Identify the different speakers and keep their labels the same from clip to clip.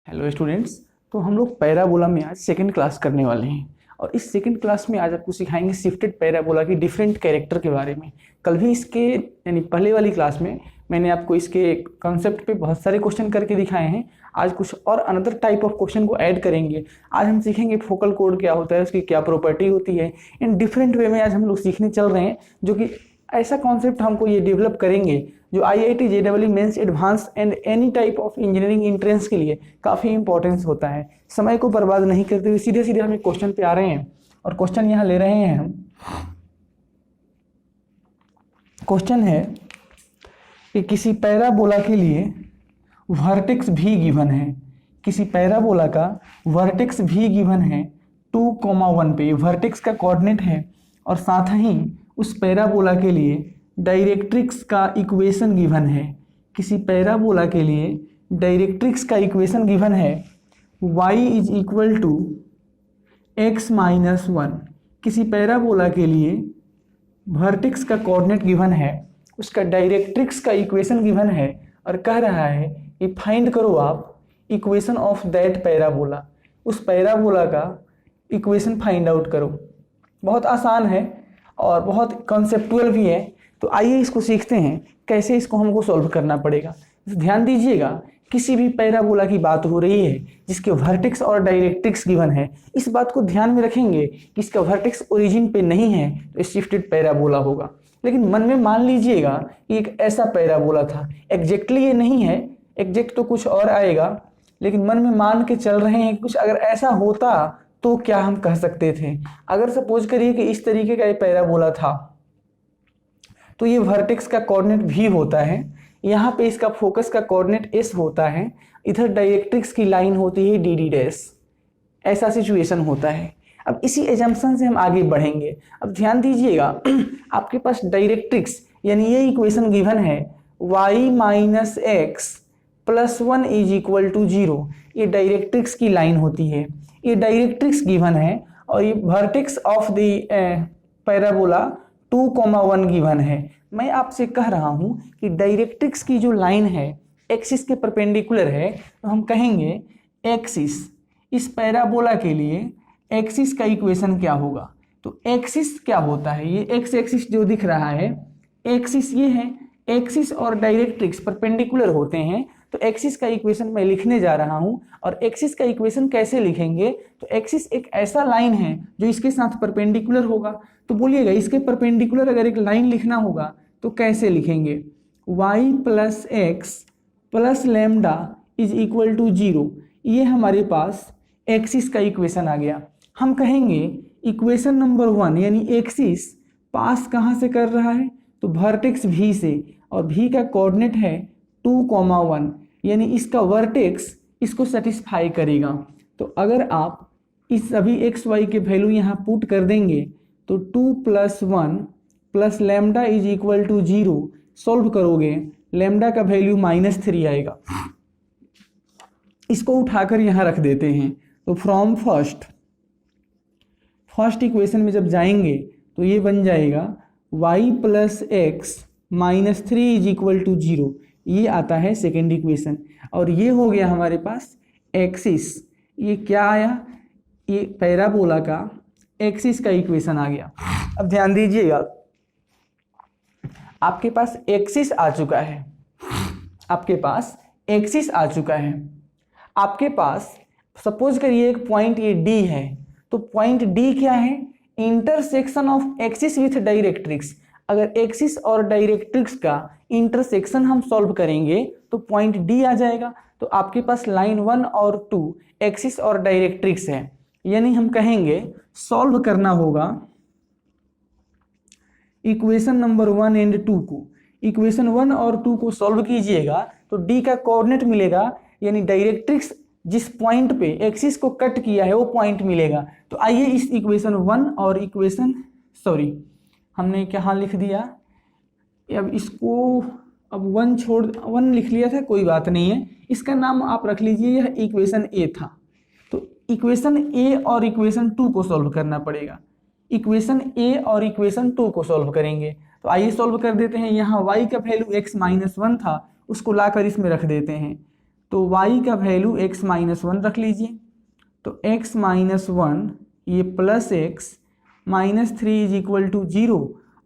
Speaker 1: Hello students. तो हम लोग पैराबोला में आज सेकंड क्लास करने वाले हैं और इस सेकंड क्लास में आज आपको सिखाएंगे शिफ्टेड पैराबोला की डिफरेंट कैरेक्टर के बारे में। कल भी इसके यानी पहले वाली क्लास में मैंने आपको इसके कॉन्सेप्ट पे बहुत सारे क्वेश्चन करके दिखाए हैं। आज कुछ और अनदर टाइप ऑफ क्वेश्चन को ऐड करेंगे। आज हम सीखेंगे फोकल कोड क्या होता है, उसकी क्या प्रॉपर्टी होती है। इन डिफरेंट वे में आज हम लोग सीखने चल रहे हैं, जो कि ऐसा कॉन्सेप्ट हमको ये डेवलप करेंगे जो IIT JEE mains advance and any type of engineering entrance के लिए काफ़ी इंपॉर्टेंस होता है। समय को बर्बाद नहीं करते हुए सीधे सीधे हम एक क्वेश्चन पे आ रहे हैं और क्वेश्चन यहाँ ले रहे हैं हम। क्वेश्चन है कि किसी पैराबोला के लिए वर्टेक्स भी गिवन है। किसी पैराबोला का वर्टेक्स भी गिवन है 2,1 पे, वर्टेक्स का कोऑर्डिनेट है और साथ ही उस पैराबोला के लिए डायरेक्ट्रिक्स का इक्वेशन गिवन है। किसी पैराबोला के लिए डायरेक्ट्रिक्स का इक्वेशन गिवन है y is equal to x minus 1। किसी पैराबोला के लिए वर्टेक्स का कोऑर्डिनेट गिवन है, उसका डायरेक्ट्रिक्स का इक्वेशन गिवन है और कह रहा है कि फाइंड करो आप इक्वेशन ऑफ दैट पैराबोला। उस पैराबोला का इक्वेशन फाइंड आउट करो। बहुत आसान है और बहुत कॉन्सेप्टुअल भी है। तो आइए इसको सीखते हैं कैसे इसको हमको सॉल्व करना पड़ेगा। ध्यान दीजिएगा, किसी भी पैराबोला की बात हो रही है जिसके वर्टेक्स और डायरेक्ट्रिक्स गिवन है, इस बात को ध्यान में रखेंगे कि इसका वर्टेक्स ओरिजिन पे नहीं है तो शिफ्टेड पैराबोला होगा। लेकिन मन में मान लीजिएगा कि एक ऐसा पैराबोला था, एग्जैक्टली ये नहीं है, एग्जैक्ट तो कुछ और आएगा, लेकिन मन में मान के चल रहे हैं कि कुछ अगर ऐसा होता तो क्या हम कह सकते थे। अगर सपोज करिए कि इस तरीके का एक पैराबोला था तो ये वर्टेक्स का कोऑर्डिनेट भी होता है, यहाँ पे इसका फोकस का कोऑर्डिनेट s होता है, इधर डायरेक्ट्रिक्स की लाइन होती है dd डैश। ऐसा सिचुएशन होता है। अब इसी एजम्पशन से हम आगे बढ़ेंगे। अब ध्यान दीजिएगा, आपके पास डायरेक्ट्रिक्स यानी ये इक्वेशन गिवन है y minus x plus 1 is equal to 0। ये डायरेक्ट्रिक्स की लाइन होती है, ये डायरेक्ट्रिक्स गिवन है और ये vertex of the parabola 2,1 given है। मैं आपसे कह रहा हूं कि डायरेक्ट्रिक्स की जो लाइन है एक्सिस के परपेंडिकुलर है, तो हम कहेंगे एक्सिस। इस पैराबोला के लिए एक्सिस का इक्वेशन क्या होगा? तो एक्सिस क्या होता है? ये एक्स एक्सिस जो दिख रहा है, एक्सिस ये है। एक्सिस और डायरेक्ट्रिक्स परपेंडिकुलर होते हैं, तो एक्सिस का इक्वेशन मैं लिखने जा रहा हूं। और एक्सिस का इक्वेशन कैसे लिखेंगे? तो एक्सिस एक ऐसा लाइन है जो इसके साथ परपेंडिकुलर होगा। तो बोलिएगा, इसके परपेंडिकुलर अगर एक लाइन लिखना होगा तो कैसे लिखेंगे? y plus x plus lambda is equal to 0। ये हमारे पास एक्सिस का इक्वेशन आ गया। हम कहेंगे इक्वेशन नंबर 1 यानी एक्सिस पास कहाँ से कर रहा है? तो वर्टेक्स v से, और v का कोऑर्डिनेट है 2,1 यानी इसका वर्टेक्स इसको सेटिस्फाई करेगा। तो अगर आप इस सभी एक्स वाई के वैल्यू यहाँ पुट कर देंगे तो 2 plus 1 plus lambda is equal to 0 solve करोगे, लेमडा का वैल्यू -3 आएगा। इसको उठाकर यहाँ रख देते हैं। तो फ्रॉम फर्स्ट इक्वेशन में जब जाएंगे तो ये बन जाएगा y plus x minus 3 is equal to 0। ये आता है सेकेंड इक्वेशन। और ये हो गया हमारे पास एक्सिस। ये क्या आया? ये पैराबोला का एक्सिस का इक्वेशन आ गया। अब ध्यान दीजिएगा, आपके पास एक्सिस आ चुका है, आपके पास एक्सिस आ चुका है। आपके पास सपोज करिए एक पॉइंट ये डी है, तो पॉइंट डी क्या है? Intersection of axis with directrix. अगर एक्सिस और डायरेक्ट्रिक्स का इंटरसेक्शन हम सॉल्व करेंगे तो पॉइंट डी आ जाएगा। तो आपके पास लाइन 1 और 2 एक्सिस और डायरेक्ट्रिक्स है, यानी हम कहेंगे सॉल्व करना होगा इक्वेशन नंबर 1 एंड 2 को। इक्वेशन 1 और 2 को सॉल्व कीजिएगा तो डी का कोऑर्डिनेट मिलेगा, यानी डायरेक्ट्रिक्स जिस पॉइंट पे एक्सिस को कट किया है वो पॉइंट मिलेगा। तो आइए इस इक्वेशन 1 और इक्वेशन हमने क्या लिख दिया, अब इसको अब 1 लिख लिया था, कोई बात नहीं है, इसका नाम आप रख लीजिए, यह इक्वेशन ए था। तो इक्वेशन ए और इक्वेशन 2 को सॉल्व करना पड़ेगा। इक्वेशन ए और इक्वेशन 2 को सॉल्व करेंगे तो आइए सॉल्व कर देते हैं। यहाँ y का वैल्यू x माइनस 1 था, उसको लाकर इसमें रख देते हैं। तो y का वैल्यू x माइनस 1 रख लीजिए। तो x माइनस 1 ये plus x minus 3 is equal to 0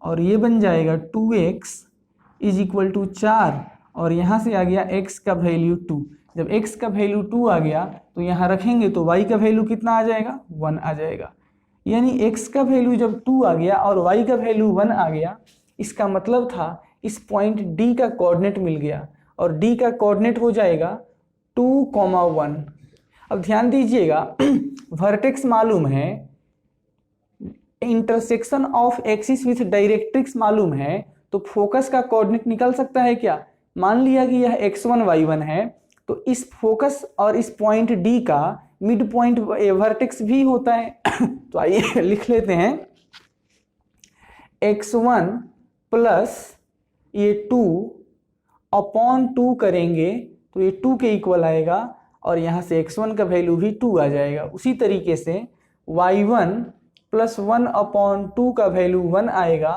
Speaker 1: और ये बन जाएगा 2x इज इक्वल टू 4 और यहाँ से आ गया x का वैल्यू 2। जब x का वैल्यू 2 आ गया तो यहाँ रखेंगे तो y का वैल्यू कितना आ जाएगा, 1 आ जाएगा। यानी x का वैल्यू जब 2 आ गया और y का वैल्यू 1 आ गया, इसका मतलब था इस पॉइंट D का कोऑर्डिनेट मिल गया और D का कोऑर्डिनेट हो जाएगा 2,1। अब ध्यान दीजिएगा वर्टेक्स मालूम है, intersection of axis with directrix मालूम है, तो फोकस का कोऑर्डिनेट निकल सकता है क्या। मान लिया कि यह x1 y1 है, तो इस फोकस और इस पॉइंट D का मिड पॉइंट वर्टेक्स भी होता है। तो आइए लिख लेते हैं x1 प्लस ये 2 अपॉन 2 करेंगे तो ये 2 के इक्वल आएगा और यहाँ से x1 का वैल्यू भी 2 आ जाएगा। उसी तरीके से y1 प्लस 1 अपॉन 2 का वैल्यू 1 आएगा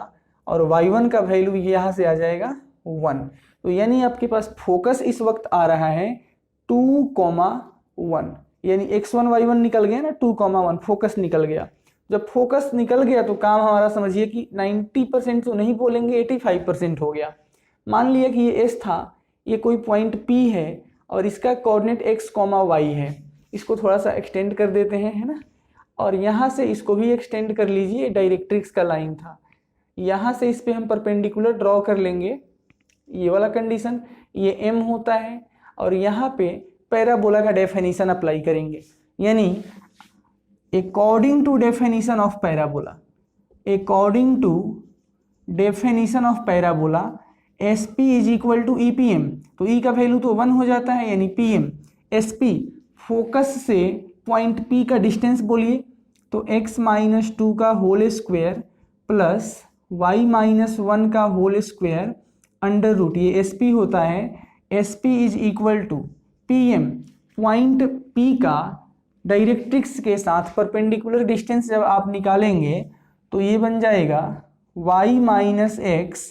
Speaker 1: और y1 का वैल्यू यहाँ से आ जाएगा 1। तो यानी आपके पास फोकस इस वक्त आ रहा है 2,1, यानी x1 y1 निकल गया ना, 2,1 फोकस निकल गया। जब फोकस निकल गया तो काम हमारा समझिए कि 90% तो नहीं बोलेंगे, 85% हो गया। मान लिया कि ये S था, ये कोई पॉइंट P है और इसका कोऑर्डिनेट x, y है। इसको थोड़ा सा एक्सटेंड कर देते हैं, है ना, और यहाँ से इसको भी एक्सटेंड कर लीजिए। डायरेक्ट्रिक्स का लाइन था, यहाँ से इस पे हम परपेंडिकुलर ड्रॉ कर लेंगे, ये वाला कंडीशन, ये m होता है और यहाँ पे पैराबोला का डेफिनेशन अप्लाई करेंगे। यानी according to definition of parabola, according to definition of parabola SP is equal to EPM, तो E का वैल्यू तो 1 हो जाता है, यानी PM SP फोकस से पॉइंट P का डिस्टेंस बोलिए, तो x माइनस 2 का whole square plus y minus 1 का होल स्क्वायर अंडर रूट, ये SP होता है। SP is equal to PM, point P का डायरेक्ट्रिक्स के साथ परपेंडिकुलर डिस्टेंस जब आप निकालेंगे तो ये बन जाएगा y minus x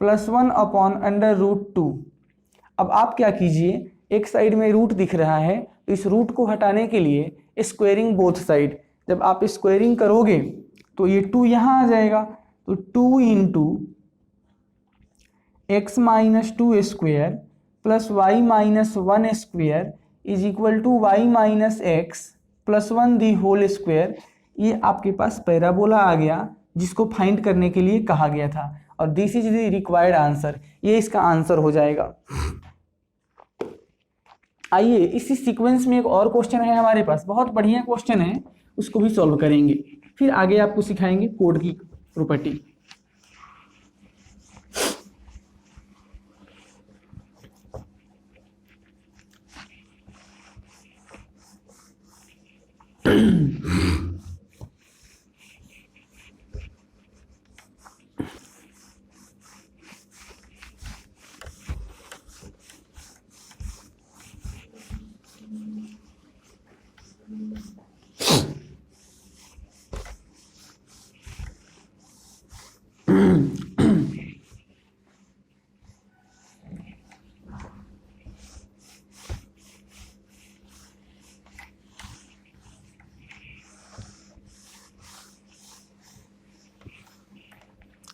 Speaker 1: plus 1 upon under root 2। अब आप क्या कीजिए, एक साइड में रूट दिख रहा है तो इस रूट को हटाने के लिए स्क्वायरिंग बोथ साइड, जब आप स्क्वायरिंग करोगे तो ये 2 यहाँ आ जाएगा, तो 2 into x minus 2 square plus y minus 1 square is equal to y minus x plus 1 the whole square. ये आपके पास पैराबोला आ गया जिसको फाइंड करने के लिए कहा गया था और this is the required answer, ये इसका आंसर हो जाएगा। आइए इसी सीक्वेंस में एक और क्वेश्चन है हमारे पास, बहुत बढ़िया क्वेश्चन है, उसको भी सॉल्व करेंगे, फिर आगे आपको सिखाएंगे कोड की प्रॉपर्टी।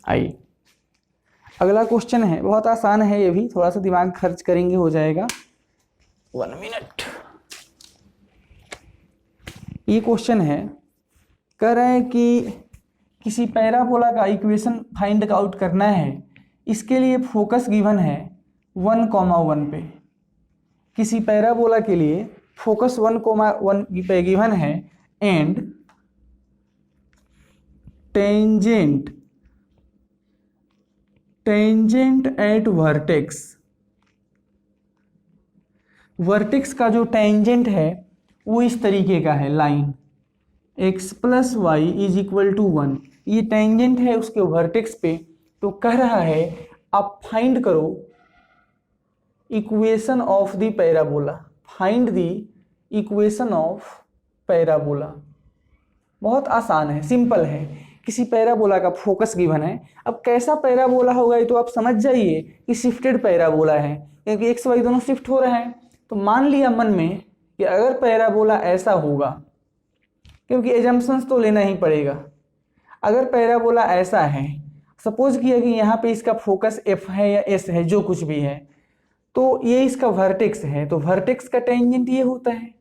Speaker 1: आइए अगला क्वेश्चन है, बहुत आसान है, ये भी थोड़ा सा दिमाग खर्च करेंगे हो जाएगा। 1 मिनट। ये क्वेश्चन है, कह रहे हैं कि किसी पैराबोला का इक्वेशन फाइंड आउट करना है, इसके लिए फोकस गिवन है 1,1 पे। किसी पैराबोला के लिए फोकस 1,1 पे गिवन है and tangent at vertex, vertex का जो टेंजेंट है वो इस तरीके का है, line x plus y is equal to 1, ये टेंजेंट है उसके वर्टेक्स पे। तो कह रहा है आप फाइंड करो equation of the parabola, find the equation of parabola. बहुत आसान है, सिंपल है। किसी पैराबोला का फोकस गिवन है, अब कैसा पैराबोला होगा ये तो आप समझ जाइए कि शिफ्टेड पैराबोला है, क्योंकि एक्स वाई दोनों शिफ्ट हो रहे हैं। तो मान लिया मन में कि अगर पैराबोला ऐसा होगा, क्योंकि एजम्पशंस तो लेना ही पड़ेगा, अगर पैराबोला ऐसा है, सपोज किया कि यहाँ पे इसका फोकस एफ है या एस है, जो कुछ भी है, तो ये इसका वर्टेक्स है, तो वर्टेक्स का टेंजेंट ये होता है,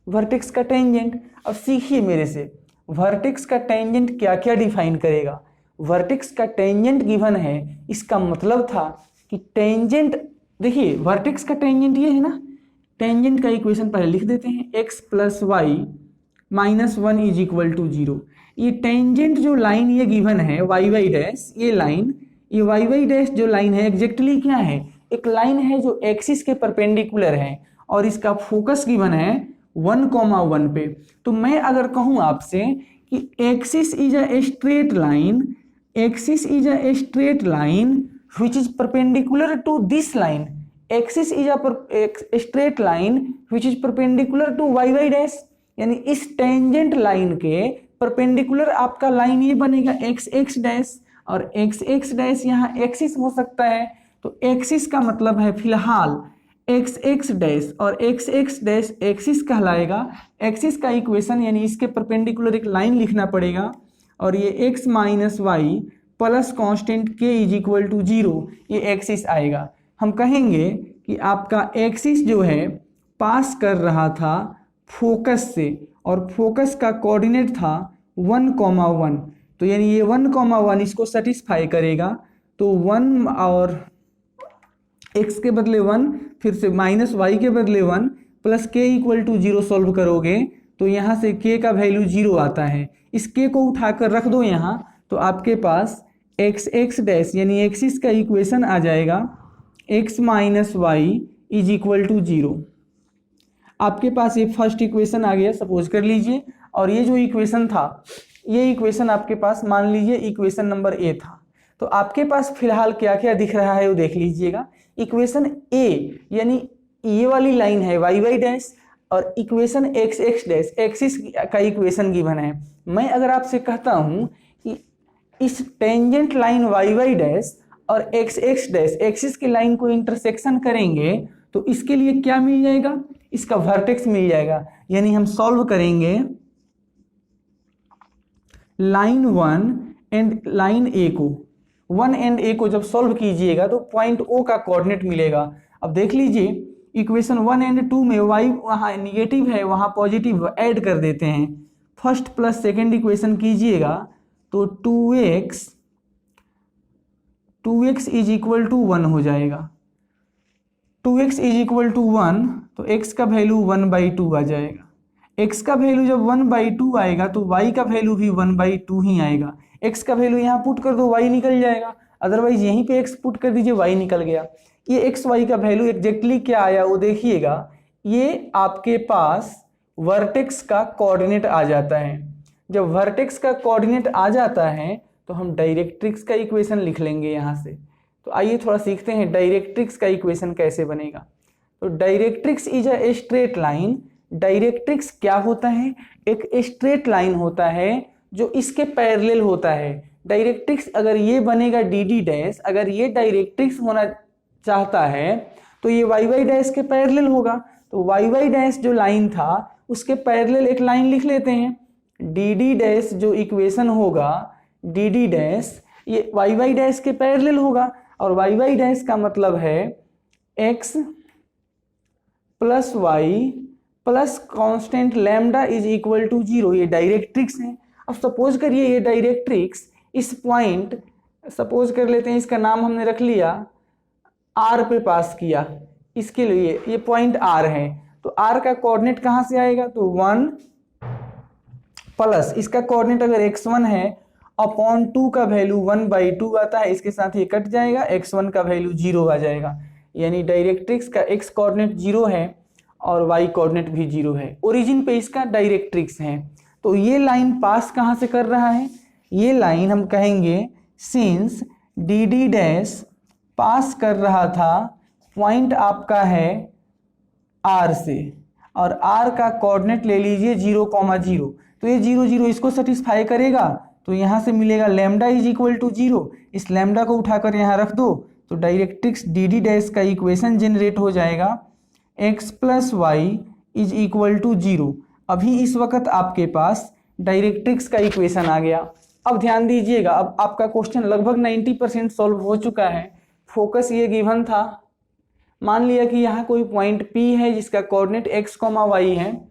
Speaker 1: वर्टेक्स का टेंजेंट। अब सीखिए मेरे से, वर्टेक्स का टेंजेंट क्या क्या डिफाइन करेगा। वर्टेक्स का टेंजेंट गिवन है, इसका मतलब था कि टेंजेंट, देखिए वर्टेक्स का टेंजेंट ये है ना, टेंजेंट का इक्वेशन पहले लिख देते हैं, x plus y minus 1 is equal to 0। ये टेंजेंट जो लाइन ये गिवन है वाई वाई डैश, ये लाइन, ये वाई वाई डैश जो लाइन है एग्जैक्टली क्या है, एक लाइन है जो एक्सिस के परपेंडिकुलर है और इसका फोकस गिवन है 1,1 पे। तो मैं अगर कहूँ आपसे कि axis is a straight line, axis is a straight line which is perpendicular to this line, axis is a straight line which is perpendicular to y dash, यानी इस टेंजेंट लाइन के परपेंडिकुलर आपका लाइन ये बनेगा x x dash, और x x dash यहाँ axis हो सकता है, तो एक्सिस का मतलब है फिलहाल एक्स एक्स डैश, और एक्स एक्स डैश एक्सिस कहलाएगा। एक्सिस का इक्वेशन यानी इसके परपेंडिकुलर एक लाइन लिखना पड़ेगा, और ये x minus y plus constant k is equal to 0, ये एक्सिस आएगा। हम कहेंगे कि आपका एक्सिस जो है पास कर रहा था फोकस से, और फोकस का कोऑर्डिनेट था 1,1, तो यानी ये 1,1 इसको सेटिस्फाई करेगा। तो 1 और x के बदले 1, फिर से माइनस वाई के बदले 1 प्लस के इक्वल टू 0 सॉल्व करोगे तो यहाँ से k का वैल्यू 0 आता है। इस k को उठाकर रख दो यहाँ, तो आपके पास एक्स एक्स डैश यानी एक्सिस का इक्वेशन आ जाएगा x minus y is equal to 0। आपके पास ये फर्स्ट इक्वेशन आ गया, सपोज कर लीजिए, और ये जो इक्वेशन था, ये इक्वेशन आपके पास मान लीजिए इक्वेशन नंबर ए था। तो आपके पास फिलहाल क्या क्या दिख रहा है वो देख लीजिएगा। इक्वेशन ए यानी ये वाली लाइन है वाई वाई डैश, और equation x x dash axis का इक्वेशन गिवन है। मैं अगर आपसे कहता हूँ कि इस tangent line y y dash और एक्स एक्स डैश एक्सिस की लाइन को इंटरसेक्शन करेंगे तो इसके लिए क्या मिल जाएगा, इसका वर्टेक्स मिल जाएगा। यानी हम सॉल्व करेंगे लाइन 1 एंड लाइन ए को, 1 एंड ए को जब सॉल्व कीजिएगा तो पॉइंट ओ का कोऑर्डिनेट मिलेगा। अब देख लीजिए इक्वेशन 1 एंड 2 में y वहाँ निगेटिव है वहाँ पॉजिटिव ऐड कर देते हैं। फर्स्ट प्लस सेकेंड इक्वेशन कीजिएगा तो 2x इज इक्वल टू 1 हो जाएगा। 2x इज इक्वल टू 1 तो x का वैल्यू 1/2 आ जाएगा। x का वैल्यू जब 1/2 आएगा तो y का वैल्यू भी 1/2 ही आएगा। x का वैल्यू यहाँ पुट कर दो y निकल जाएगा, अदरवाइज यहीं पे x पुट कर दीजिए y निकल गया। ये एक्स वाई का वैल्यू एग्जैक्टली क्या आया वो देखिएगा, ये आपके पास वर्टेक्स का कोऑर्डिनेट आ जाता है। जब वर्टेक्स का कोऑर्डिनेट आ जाता है तो हम डायरेक्ट्रिक्स का इक्वेशन लिख लेंगे यहाँ से। तो आइए थोड़ा सीखते हैं डायरेक्ट्रिक्स का इक्वेशन कैसे बनेगा। तो directrix is a straight line. Directrix क्या होता है, एक स्ट्रेट लाइन होता है जो इसके पैरेलल होता है। डायरेक्ट्रिक्स अगर ये बनेगा डी डी डैश, अगर ये डायरेक्ट्रिक्स होना चाहता है तो ये वाई वाई डैश के पैरेलल होगा। तो वाई वाई डैश जो लाइन था उसके पैरेलल एक लाइन लिख लेते हैं, डी डी डैश जो इक्वेशन होगा डी डी डैश ये वाई वाई डैश के पैरेलल होगा, और वाई वाई डैश का मतलब है x plus y plus constant lambda is equal to 0। ये डायरेक्ट्रिक्स है। अब सपोज करिए ये डायरेक्ट्रिक्स इस पॉइंट, सपोज कर लेते हैं इसका नाम हमने रख लिया आर पे पास किया, इसके लिए ये पॉइंट आर है। तो आर का कोऑर्डिनेट कहाँ से आएगा, तो 1 प्लस इसका कोऑर्डिनेट अगर x1 है अपॉन 2 का वैल्यू 1/2 आता है, इसके साथ ये कट जाएगा, x1 का वैल्यू 0 आ जाएगा। यानी डायरेक्ट्रिक्स का x कोऑर्डिनेट 0 है और y कोऑर्डिनेट भी 0 है। ओरिजिन पे इसका डायरेक्ट्रिक्स है। तो ये लाइन पास कहाँ से कर रहा है, ये लाइन हम कहेंगे सिंस डी डी डैश पास कर रहा था, पॉइंट आपका है R से, और R का कोऑर्डिनेट ले लीजिए 0,0। तो ये 0 0 इसको सेटिस्फाई करेगा, तो यहाँ से मिलेगा लैम्डा इज इक्वल टू 0। इस लैम्डा को उठाकर यहाँ रख दो तो डायरेक्ट्रिक्स डी डी डैश का इक्वेशन जनरेट हो जाएगा x plus y is equal to 0। अभी इस वक्त आपके पास डायरेक्ट्रिक्स का इक्वेशन आ गया। अब ध्यान दीजिएगा, अब आपका क्वेश्चन लगभग 90% सॉल्व हो चुका है। फोकस ये गिवन था, मान लिया कि यहाँ कोई पॉइंट P है जिसका कोऑर्डिनेट x, y है।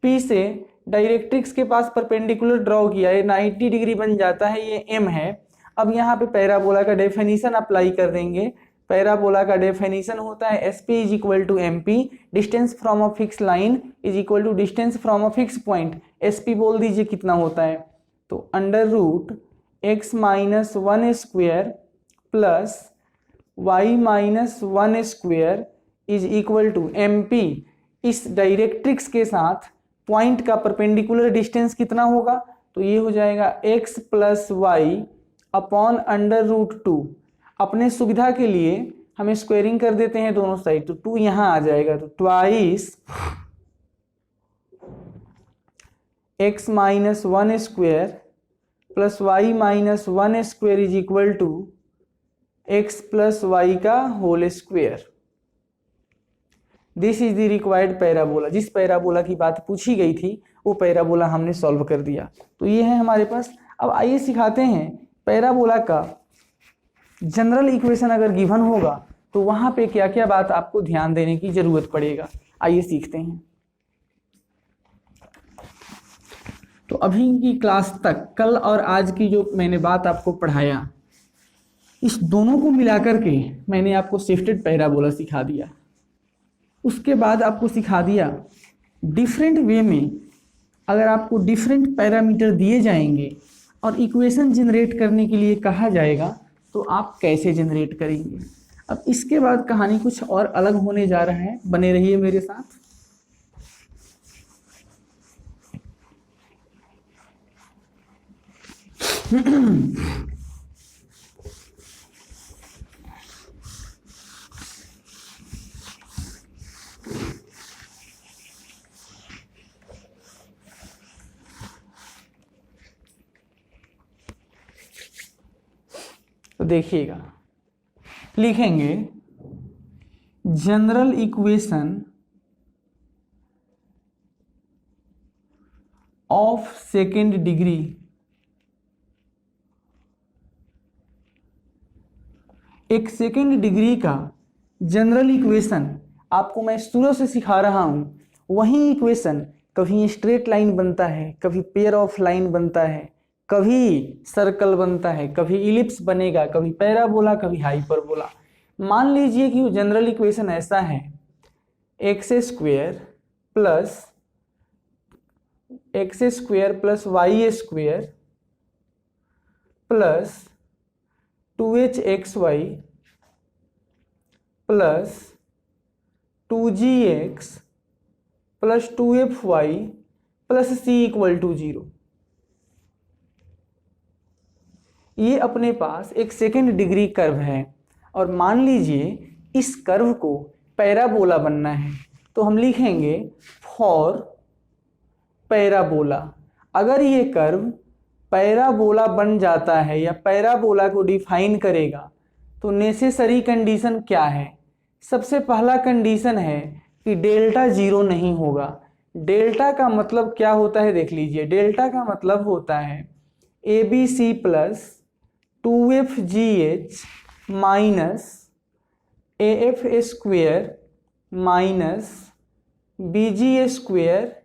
Speaker 1: P से डायरेक्ट्रिक्स के पास परपेंडिकुलर ड्रॉ किया, ये 90 डिग्री बन जाता है, ये m है। अब यहाँ पे पैराबोला का डेफिनेशन अप्लाई कर देंगे। पैराबोला का डेफिनेशन होता है SP is equal to MP, distance from a fix line is equal to distance from a fix point. SP बोल दीजिए कितना होता है, तो under root x minus 1 square plus y minus 1 square is equal to MP। इस directrix के साथ point का परपेंडिकुलर डिस्टेंस कितना होगा, तो ये हो जाएगा x plus y upon under root 2। अपने सुविधा के लिए हम स्क्वायरिंग कर देते हैं दोनों साइड, तो 2 यहाँ आ जाएगा, तो twice x minus 1 square plus y minus 1 square is equal to x plus y का whole square. This is the required parabola. जिस पैराबोला की बात पूछी गई थी वो पैराबोला हमने सॉल्व कर दिया। तो ये है हमारे पास। अब आइए सिखाते हैं पैराबोला का जनरल इक्वेशन अगर गिवन होगा तो वहां पे क्या क्या बात आपको ध्यान देने की जरूरत पड़ेगा। आइए सीखते हैं। तो अभी की क्लास तक कल और आज की जो मैंने बात आपको पढ़ाया, इस दोनों को मिलाकर के मैंने आपको शिफ्टेड पैराबोला सिखा दिया। उसके बाद आपको सिखा दिया डिफरेंट वे में अगर आपको डिफरेंट पैरामीटर दिए जाएंगे और इक्वेशन जनरेट करने के लिए कहा जाएगा तो आप कैसे जनरेट करेंगे। अब इसके बाद कहानी कुछ और अलग होने जा रहा है, बने रहिए मेरे साथ। तो देखिएगा, लिखेंगे general equation of second degree एक सेकेंड डिग्री का जनरल इक्वेशन आपको मैं शुरू से सिखा रहा हूं। वही इक्वेशन कभी स्ट्रेट लाइन बनता है, कभी पेयर ऑफ लाइन बनता है, कभी सर्कल बनता है, कभी इलिप्स बनेगा, कभी पैराबोला, कभी हाइपरबोला। मान लीजिए कि वो जनरल इक्वेशन ऐसा है, x square plus y square plus 2hxy plus 2gx plus 2fy plus c equal to 0। ये अपने पास एक सेकेंड डिग्री कर्व है और मान लीजिए इस कर्व को पैराबोला बनना है तो हम लिखेंगे फॉर पैराबोला। अगर ये कर्व पैराबोला बन जाता है या पैराबोला को डिफाइन करेगा तो नेसेसरी कंडीशन क्या है। सबसे पहला कंडीशन है कि डेल्टा 0 नहीं होगा। डेल्टा का मतलब क्या होता है देख लीजिए। डेल्टा का मतलब होता है ABC plus 2FGH minus AF square minus BG square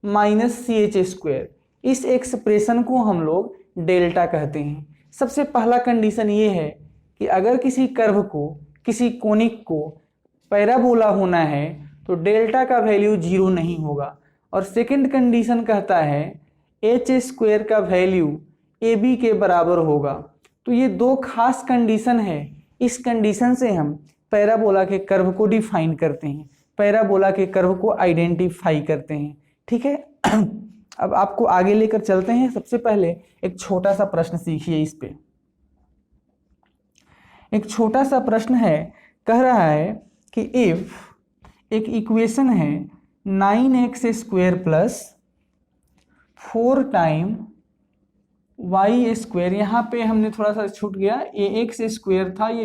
Speaker 1: minus CH square. इस एक्सप्रेशन को हम लोग डेल्टा कहते हैं। सबसे पहला कंडीशन ये है कि अगर किसी कर्व को, किसी कोनिक को पैराबोला होना है तो डेल्टा का वैल्यू 0 नहीं होगा। और सेकंड कंडीशन कहता है H स्क्वेयर का वैल्यू AB के बराबर होगा। तो ये दो खास कंडीशन है। इस कंडीशन से हम पैराबोला के कर्व को डिफाइन करते हैं, पैराबोला के कर्व को आइडेंटिफाई करते हैं। ठीक है, अब आपको आगे लेकर चलते हैं। सबसे पहले एक छोटा सा प्रश्न सीखिए। इस पे एक छोटा सा प्रश्न है, कह रहा है कि इफ एक इक्वेशन है 9x square plus 4 time y square, यहाँ पे हमने थोड़ा सा छूट गया, ax स्क्वेयर था, ये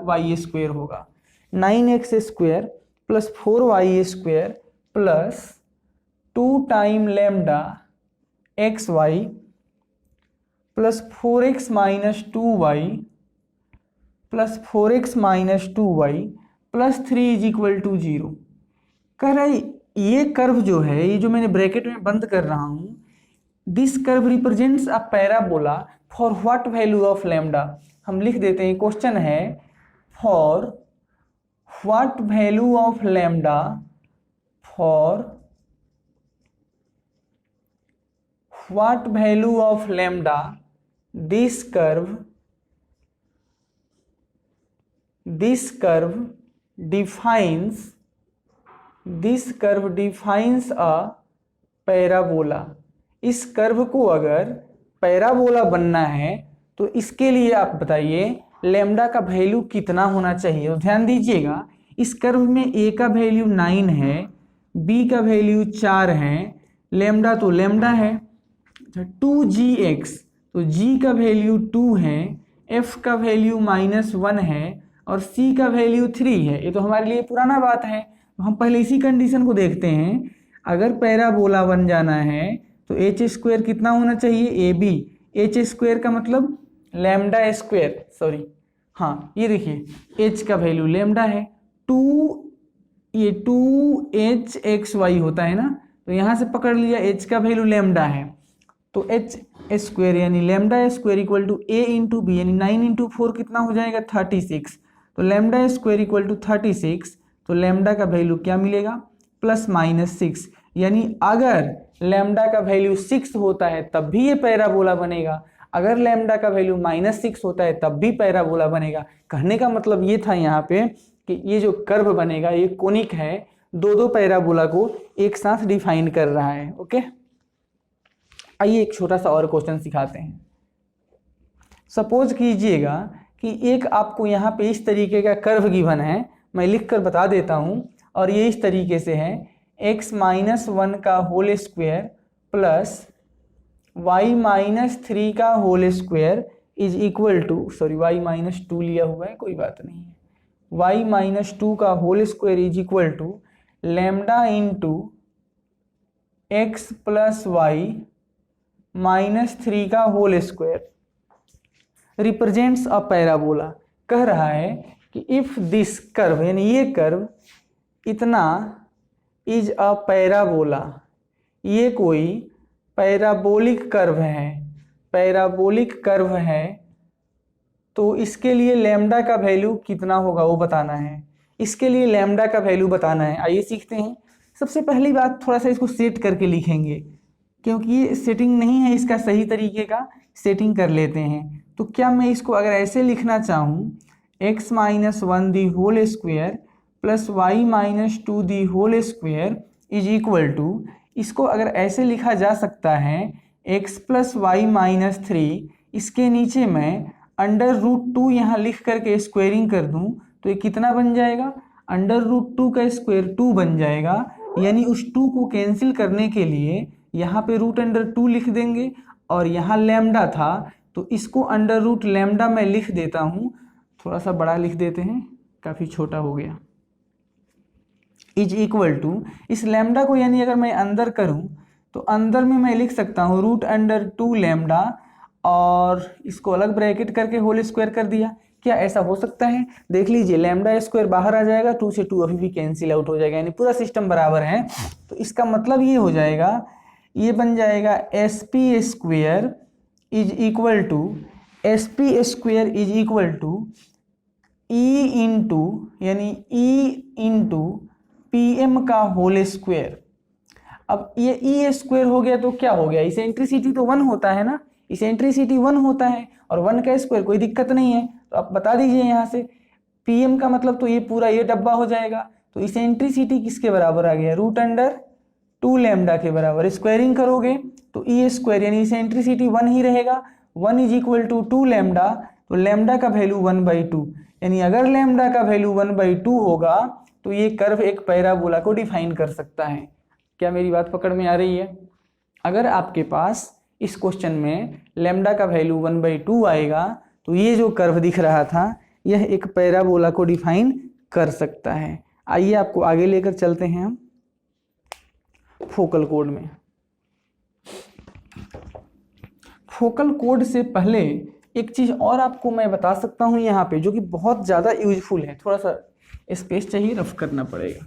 Speaker 1: by स्क्वेयर होगा। 9x square plus 4y² plus 2 time lambda xy plus 4x minus 2y plus 4x minus 2y plus 3 is equal to 0। कह रहा है ये कर्व जो है, ये जो मैंने ब्रैकेट में बंद कर रहा हूँ, this curve represents a parabola for what value of lambda. हम लिख देते हैं, क्वेश्चन है for what value of lambda, for what value of lambda this curve defines a parabola. इस कर्व को अगर पैराबोला बनना है तो इसके लिए आप बताइए लैम्डा का वैल्यू कितना होना चाहिए। तो ध्यान दीजिएगा, इस कर्व में a का वैल्यू 9 है, b का वैल्यू 4 है, लैम्डा तो लैम्डा है 2gx, तो g का वैल्यू 2 है, f का वैल्यू -1 है और c का वैल्यू 3 है। ये तो हमारे लिए पुराना बात है, तो हम पहले इसी कंडीशन को देखते हैं। अगर पैराबोला बन जाना है तो h² कितना होना चाहिए, ab। h² का मतलब लैम्डा स्क्वायर, सॉरी हाँ ये देखिए h का वैल्यू लैम्डा है, 2hxy होता है ना, तो यहाँ से पकड़ लिया h का वैल्यू लैम्डा है, तो h² यानी लैम्डा square equal to a into B, यानी 9 इंटू 4 कितना हो जाएगा 36, तो लैम्डा स्क्वायर इक्वल टू 36, तो लैम्डा का वैल्यू क्या मिलेगा +6, यानी अगर लैम्डा का वैल्यू 6 होता है तब भी ये पैराबोला बनेगा, अगर लैम्डा का वैल्यू -6 होता है तब भी पैराबोला बनेगा। कहने का मतलब ये था यहाँ पे कि ये जो कर्व बनेगा ये कोनिक है, दो पैराबोला को एक साथ डिफाइन कर रहा है। ओके, आइए एक छोटा सा और क्वेश्चन सिखाते हैं। सपोज कीजिएगा कि एक आपको यहाँ पे इस तरीके का कर्व गिवन है, मैं लिख कर बता देता हूँ, और ये इस तरीके से है x-1 का होल स्क्वायर प्लस y-3 का whole square is equal to, sorry y-2 लिया हुआ है, कोई बात नहीं है, y-2 का whole square is equal to lambda into x plus y-3 का whole square represents a parabola. कह रहा है कि इफ दिस कर्व, यानी ये कर्व इतना इज अ पैराबोला, ये कोई पैराबोलिक कर्व है, पैराबोलिक कर्व है, तो इसके लिए लैम्डा का वैल्यू कितना होगा वो बताना है। इसके लिए लैम्डा का वैल्यू बताना है। आइए सीखते हैं। सबसे पहली बात, थोड़ा सा इसको सेट करके लिखेंगे, क्योंकि ये सेटिंग नहीं है इसका सही तरीके का, सेटिंग कर लेते हैं। तो क्या मैं इसको अगर ऐसे लिखना चाहूँ, x-1 the whole square plus y-2 the whole square is equal to, इसको अगर ऐसे लिखा जा सकता है x प्लस y-3, इसके नीचे मैं √2 यहाँ लिख करके स्क्वेयरिंग कर दूँ तो ये कितना बन जाएगा, √2 का स्क्वायर 2 बन जाएगा। यानी उस 2 को कैंसिल करने के लिए यहाँ पे √2 लिख देंगे, और यहाँ लैम्डा था तो इसको अंडर लैम्डा मैं लिख देता हूँ, थोड़ा सा बड़ा लिख देते हैं, काफ़ी छोटा हो गया, इज इक्वल टू, इस लैम्डा को यानी अगर मैं अंदर करूं तो अंदर में मैं लिख सकता हूं √2 लैम्डा, और इसको अलग ब्रैकेट करके होल स्क्वायर कर दिया। क्या ऐसा हो सकता है? देख लीजिए, लैम्डा स्क्वायर बाहर आ जाएगा, 2 से 2 अभी भी कैंसिल आउट हो जाएगा, यानी पूरा सिस्टम बराबर है। तो इसका मतलब ये हो जाएगा, ये बन जाएगा SP square is equal to, SP square is equal to E into, यानी E इंटू PM का होल स्क्वायर। अब ये E स्क्वायर हो गया तो क्या हो गया, इसेंट्रिसिटी तो 1 होता है ना, इसेंट्रिसिटी 1 होता है, और 1 का स्क्वायर कोई दिक्कत नहीं है। तो आप बता दीजिए यहाँ से, PM का मतलब तो ये पूरा ये डब्बा हो जाएगा। तो इसेंट्रिसिटी किसके बराबर आ गया, √2 लैम्डा के बराबर। स्क्वायरिंग करोगे तो E स्क्वायर यानी इसेंट्रिसिटी 1 ही रहेगा, 1 इज इक्वल टू 2 लैम्डा, तो लैम्डा का वैल्यू 1/2, यानी अगर लैम्डा का वैल्यू 1/2 होगा तो ये कर्व एक पैराबोला को डिफाइन कर सकता है। क्या मेरी बात पकड़ में आ रही है? अगर आपके पास इस क्वेश्चन में लैम्डा का वैल्यू 1/2 आएगा तो ये जो कर्व दिख रहा था यह एक पैराबोला को डिफाइन कर सकता है। आइए आपको आगे लेकर चलते हैं हम फोकल कोड में। फोकल कोड से पहले एक चीज और आपको मैं बता सकता हूं यहाँ पे, जो कि बहुत ज्यादा यूजफुल है। थोड़ा सा स्पेस चाहिए, रफ करना पड़ेगा।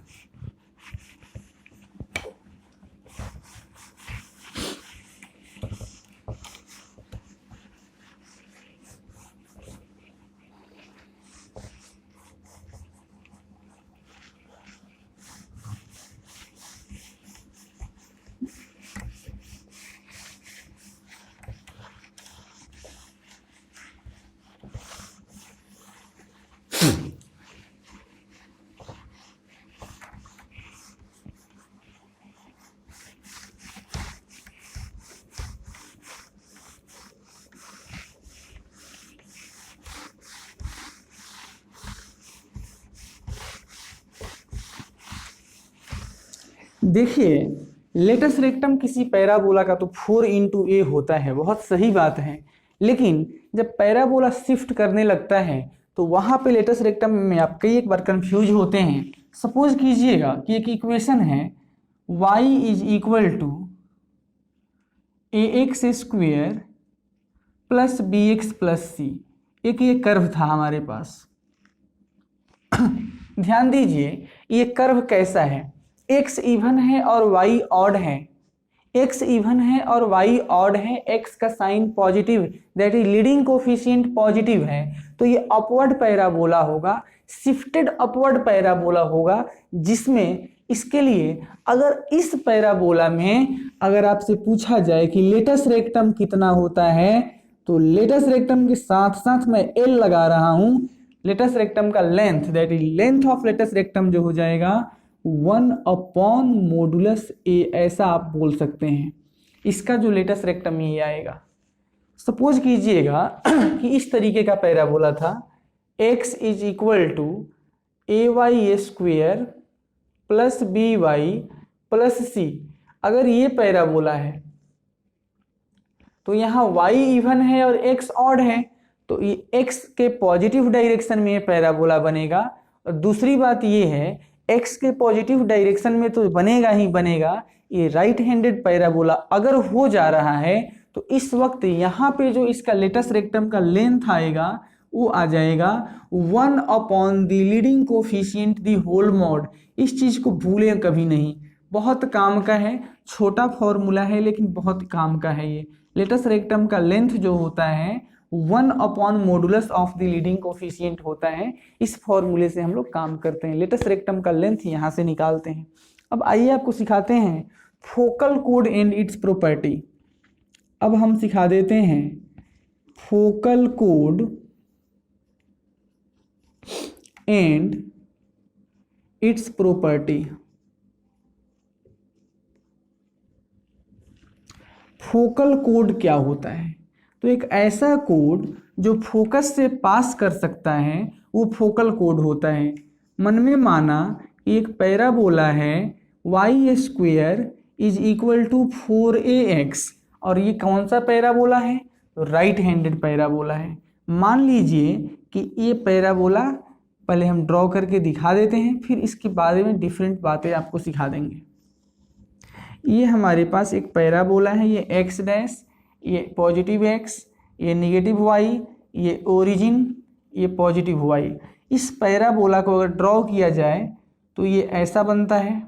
Speaker 1: देखिए, लेटस रेक्टम किसी पैराबोला का तो 4 × A होता है, बहुत सही बात है। लेकिन जब पैराबोला शिफ्ट करने लगता है तो वहां पे लेटस रेक्टम में आप कई एक बार कंफ्यूज होते हैं। सपोज कीजिएगा कि एक इक्वेशन है y = ax² + bx + c। एक ये कर्व था हमारे पास। ध्यान दीजिए, ये कर्व कैसा है, x इवन है और y ऑड है। x इवन है और y ऑड है, x का sign positive, that is leading coefficient positive है, तो ये अपवर्ड पैराबोला होगा, शिफ्टेड अपवर्ड पैराबोला होगा। जिसमें इसके लिए अगर इस पैराबोला में अगर आपसे पूछा जाए कि लेटस रेक्टम कितना होता है, तो लेटस रेक्टम के साथ साथ मैं L लगा रहा हूं। लेटस रेक्टम का length, that is length of latus rectum जो हो जाएगा 1/mod A, ऐसा आप बोल सकते हैं। इसका जो लेटस रेक्टम ये आएगा। सपोज कीजिएगा कि इस तरीके का पैराबोला था, x = ay² + by + c। अगर ये पैराबोला है तो यहाँ y इवन है और x ऑड है, तो ये x के पॉजिटिव डायरेक्शन में ये पैराबोला बनेगा। और दूसरी बात ये है, x के पॉजिटिव डायरेक्शन में तो बनेगा ही बनेगा। ये राइट हैंडेड पैराबोला अगर हो जा रहा है तो इस वक्त यहाँ पे जो इसका लेटस रेक्टम का लेंथ आएगा वो आ जाएगा 1/the leading coefficient the whole mod. इस चीज को भूलें कभी नहीं, बहुत काम का है, छोटा फॉर्मूला है लेकिन बहुत काम का है। ये लेटस रेक्टम का लेंथ जो होता है 1/mod द लीडिंग कोफिशिएंट होता है। इस फॉर्मूले से हम लोग काम करते हैं, लेटस रेक्टम का लेंथ यहाँ से निकालते हैं। अब आइए आपको सिखाते हैं फोकल कोड एंड इट्स प्रॉपर्टी। अब हम सिखा देते हैं फोकल कोड and it's property. Focal code क्या होता है? तो एक ऐसा कोड जो फोकस से पास कर सकता है वो फोकल कोड होता है। मन में माना कि एक पैराबोला है y² = 4ax, और ये कौन सा पैराबोला है? तो राइट हैंडेड पैराबोला है। मान लीजिए कि ये पैराबोला पहले हम ड्रॉ करके दिखा देते हैं, फिर इसके बारे में डिफरेंट बातें आपको सिखा देंगे। ये हमारे पास एक पैराबोला है, ये x डैश, ये पॉजिटिव x, ये नेगेटिव y, ये ओरिजिन, ये पॉजिटिव y। इस पैराबोला को अगर ड्रॉ किया जाए तो ये ऐसा बनता है,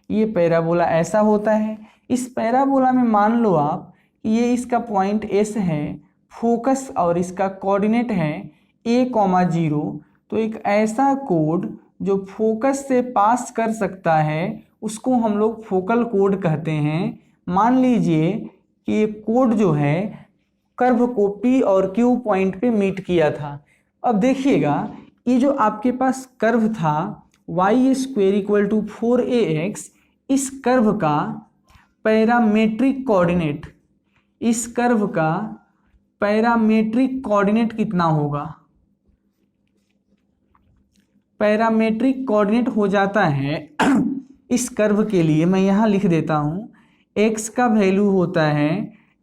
Speaker 1: ये पैराबोला ऐसा होता है। इस पैराबोला में मान लो आप ये इसका पॉइंट S है, फोकस और इसका कोऑर्डिनेट है a,0। तो एक ऐसा कोड जो फोकस से पास कर सकता है उसको हम लोग फोकल कोड कहते हैं। मान लीजिए कि ये कोड जो है कर्व को P और Q पॉइंट पे मीट किया था। अब देखिएगा, ये जो आपके पास कर्व था y² = 4ax, इस कर्व का पैरामेट्रिक कोऑर्डिनेट, इस कर्व का पैरामेट्रिक कोऑर्डिनेट कितना होगा? पैरामेट्रिक कोऑर्डिनेट हो जाता है इस कर्व के लिए मैं यहाँ लिख देता हूँ, x का वैल्यू होता है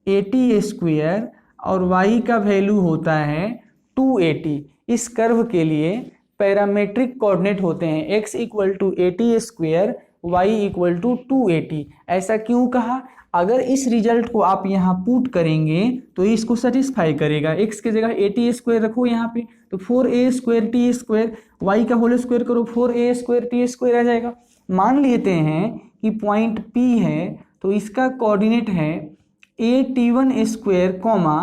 Speaker 1: 80² और y का वैल्यू होता है 280। इस कर्व के लिए पैरामेट्रिक कोऑर्डिनेट होते हैं, x equal to 80 square, y equal to 280। ऐसा क्यों कहा? अगर इस रिजल्ट को आप यहाँ पुट करेंगे तो इसको सेटिस्फाई करेगा। x की जगह 80 स्क्वायर रखो यहाँ पे, तो 4a square t square, y का होल स्क्वायर करो 4a स्क्वायर टी स्क्वायर आ जाएगा। मान लेते हैं कि पॉइंट P है, तो इसका कोऑर्डिनेट है AT1 स्क्वायर कॉमा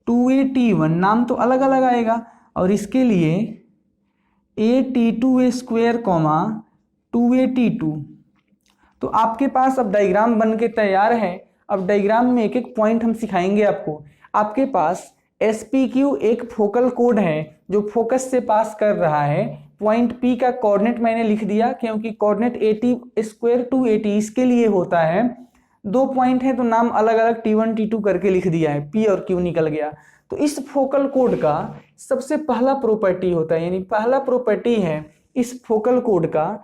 Speaker 1: 2AT1, नाम तो अलग अलग आएगा, और इसके लिए AT2 स्क्वायर कॉमा 2AT2। तो आपके पास अब डायग्राम बन के तैयार है। अब डायग्राम में एक एक पॉइंट हम सिखाएंगे आपको। आपके पास SPQ एक फोकल कोड है जो फोकस से पास कर रहा है। पॉइंट P का कोऑर्डिनेट मैंने लिख दिया क्योंकि कोऑर्डिनेट 80 स्क्वायर 280 इसके लिए होता है। दो पॉइंट है तो नाम अलग अलग T1 T2 करके लिख दिया है, P और Q निकल गया। तो इस फोकल कोड का सबसे पहला प्रॉपर्टी होता है, यानी पहला प्रॉपर्टी है इस फोकल कोड का,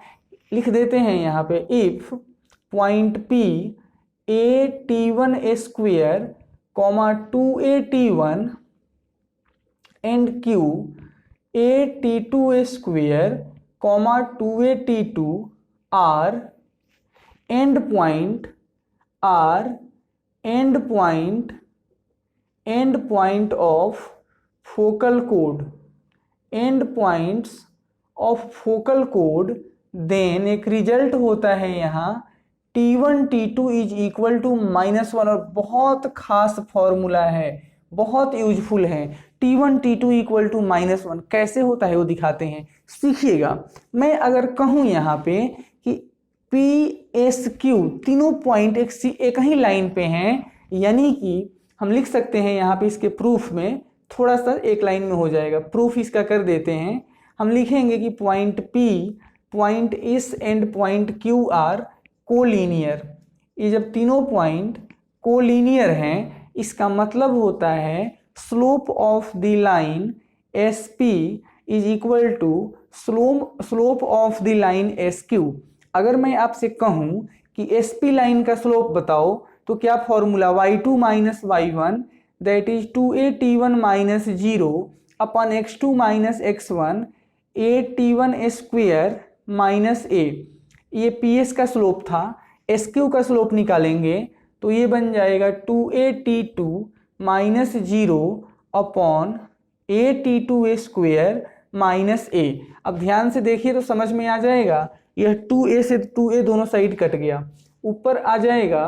Speaker 1: लिख देते हैं यहाँ पे, if point P AT1 square comma 2AT1 and Q AT2 square comma 2AT2 are end point of focal कोड, एंड पॉइंट्स ऑफ फोकल कोड, देन एक रिजल्ट होता है यहाँ T1 T2 is equal to -1। और बहुत खास फॉर्मूला है, बहुत यूजफुल है। T1 T2 इक्वल टू -1 कैसे होता है वो दिखाते हैं, सीखिएगा। मैं अगर कहूँ यहाँ पे कि PSQ तीनों पॉइंट एक ही लाइन पे हैं, यानी कि हम लिख सकते हैं यहाँ पे इसके प्रूफ में, थोड़ा सा एक लाइन में हो जाएगा, प्रूफ इसका कर देते हैं। हम लिखेंगे कि point P, point S and point Q are collinear. ये जब तीनों पॉइंट कोलीनियर हैं, इसका मतलब होता है slope of the line SP is equal to slope of the line SQ। अगर मैं आपसे कहूँ कि SP लाइन का स्लोप बताओ तो क्या formula, y2 minus y1 that is 2AT1 minus 0 upon x2 minus x1 AT1 square minus a। ये PS का स्लोप था। SQ का स्लोप निकालेंगे तो ये बन जाएगा 2AT2 minus 0 upon AT2 square minus a। अब ध्यान से देखिए तो समझ में आ जाएगा, यह 2a से 2a दोनों साइड कट गया, ऊपर आ जाएगा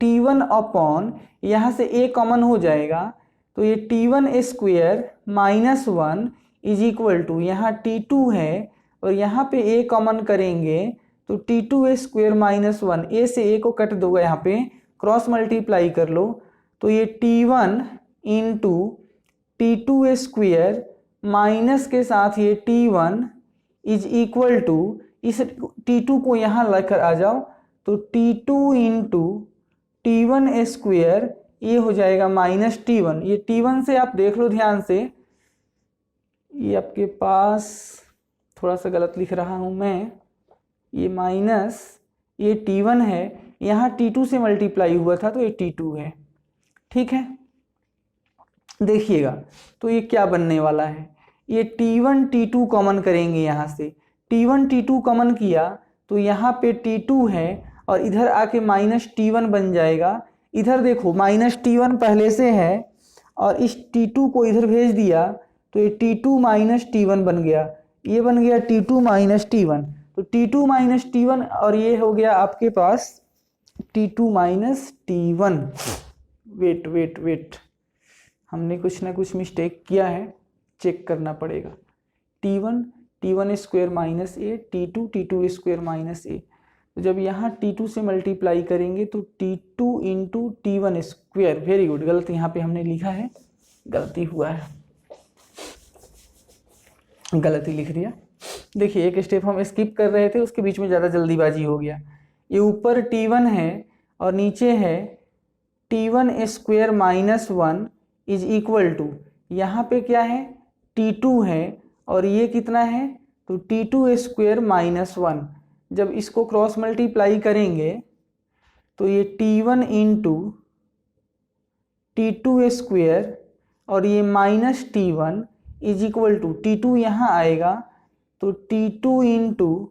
Speaker 1: T1 अपॉन, यहाँ से a कॉमन हो जाएगा तो ये T1 square minus 1 is equal to, यहाँ T2 है और यहाँ पे a कॉमन करेंगे तो T2 स्क्वायर माइनस 1, a से a को कट दो, यहाँ पे क्रॉस मल्टीप्लाई कर लो तो ये T1 into T2 square minus के साथ ये T1 इज इक्वल टू, इस T2 को यहाँ लेकर आ जाओ तो T2 इंटू T1 स्क्वायर, ये हो जाएगा माइनस T1। ये T1 से आप देख लो ध्यान से, ये आपके पास थोड़ा सा गलत लिख रहा हूँ मैं, ये माइनस, ये T1 है, यहाँ T2 से मल्टीप्लाई हुआ था तो ये T2 है। ठीक है, देखिएगा तो ये क्या बनने वाला है, ये T1 T2 कॉमन करेंगे, यहाँ से T1 T2 कॉमन किया तो यहाँ पे T2 है और इधर आके माइनस T1 बन जाएगा। इधर देखो माइनस T1 पहले से है और इस T2 को इधर भेज दिया तो ये T2 माइनस T1 बन गया, ये बन गया T2 माइनस T1। तो T2 माइनस T1 और ये हो गया आपके पास T2 माइनस T1। वेट, हमने कुछ ना कुछ मिस्टेक किया है, चेक करना पड़ेगा। T1 square minus a, T2 square minus a। तो जब यहाँ T2 से मल्टीप्लाई करेंगे तो T2 into T1 square, very good, गलत यहाँ पे हमने लिखा है, गलती हुआ है, गलती लिख दिया। देखिए एक स्टेप हम स्किप कर रहे थे, उसके बीच में ज़्यादा जल्दीबाजी हो गया। ये ऊपर T1 है और नीचे है T1 square minus 1 is equal to, यहाँ पे क्या है T2 है और ये कितना है तो T2 स्क्वायर माइनस 1। जब इसको क्रॉस मल्टीप्लाई करेंगे तो ये T1 इंटू T2 स्क्वायर और ये minus T1, is equal to T2 यहाँ आएगा तो T2 into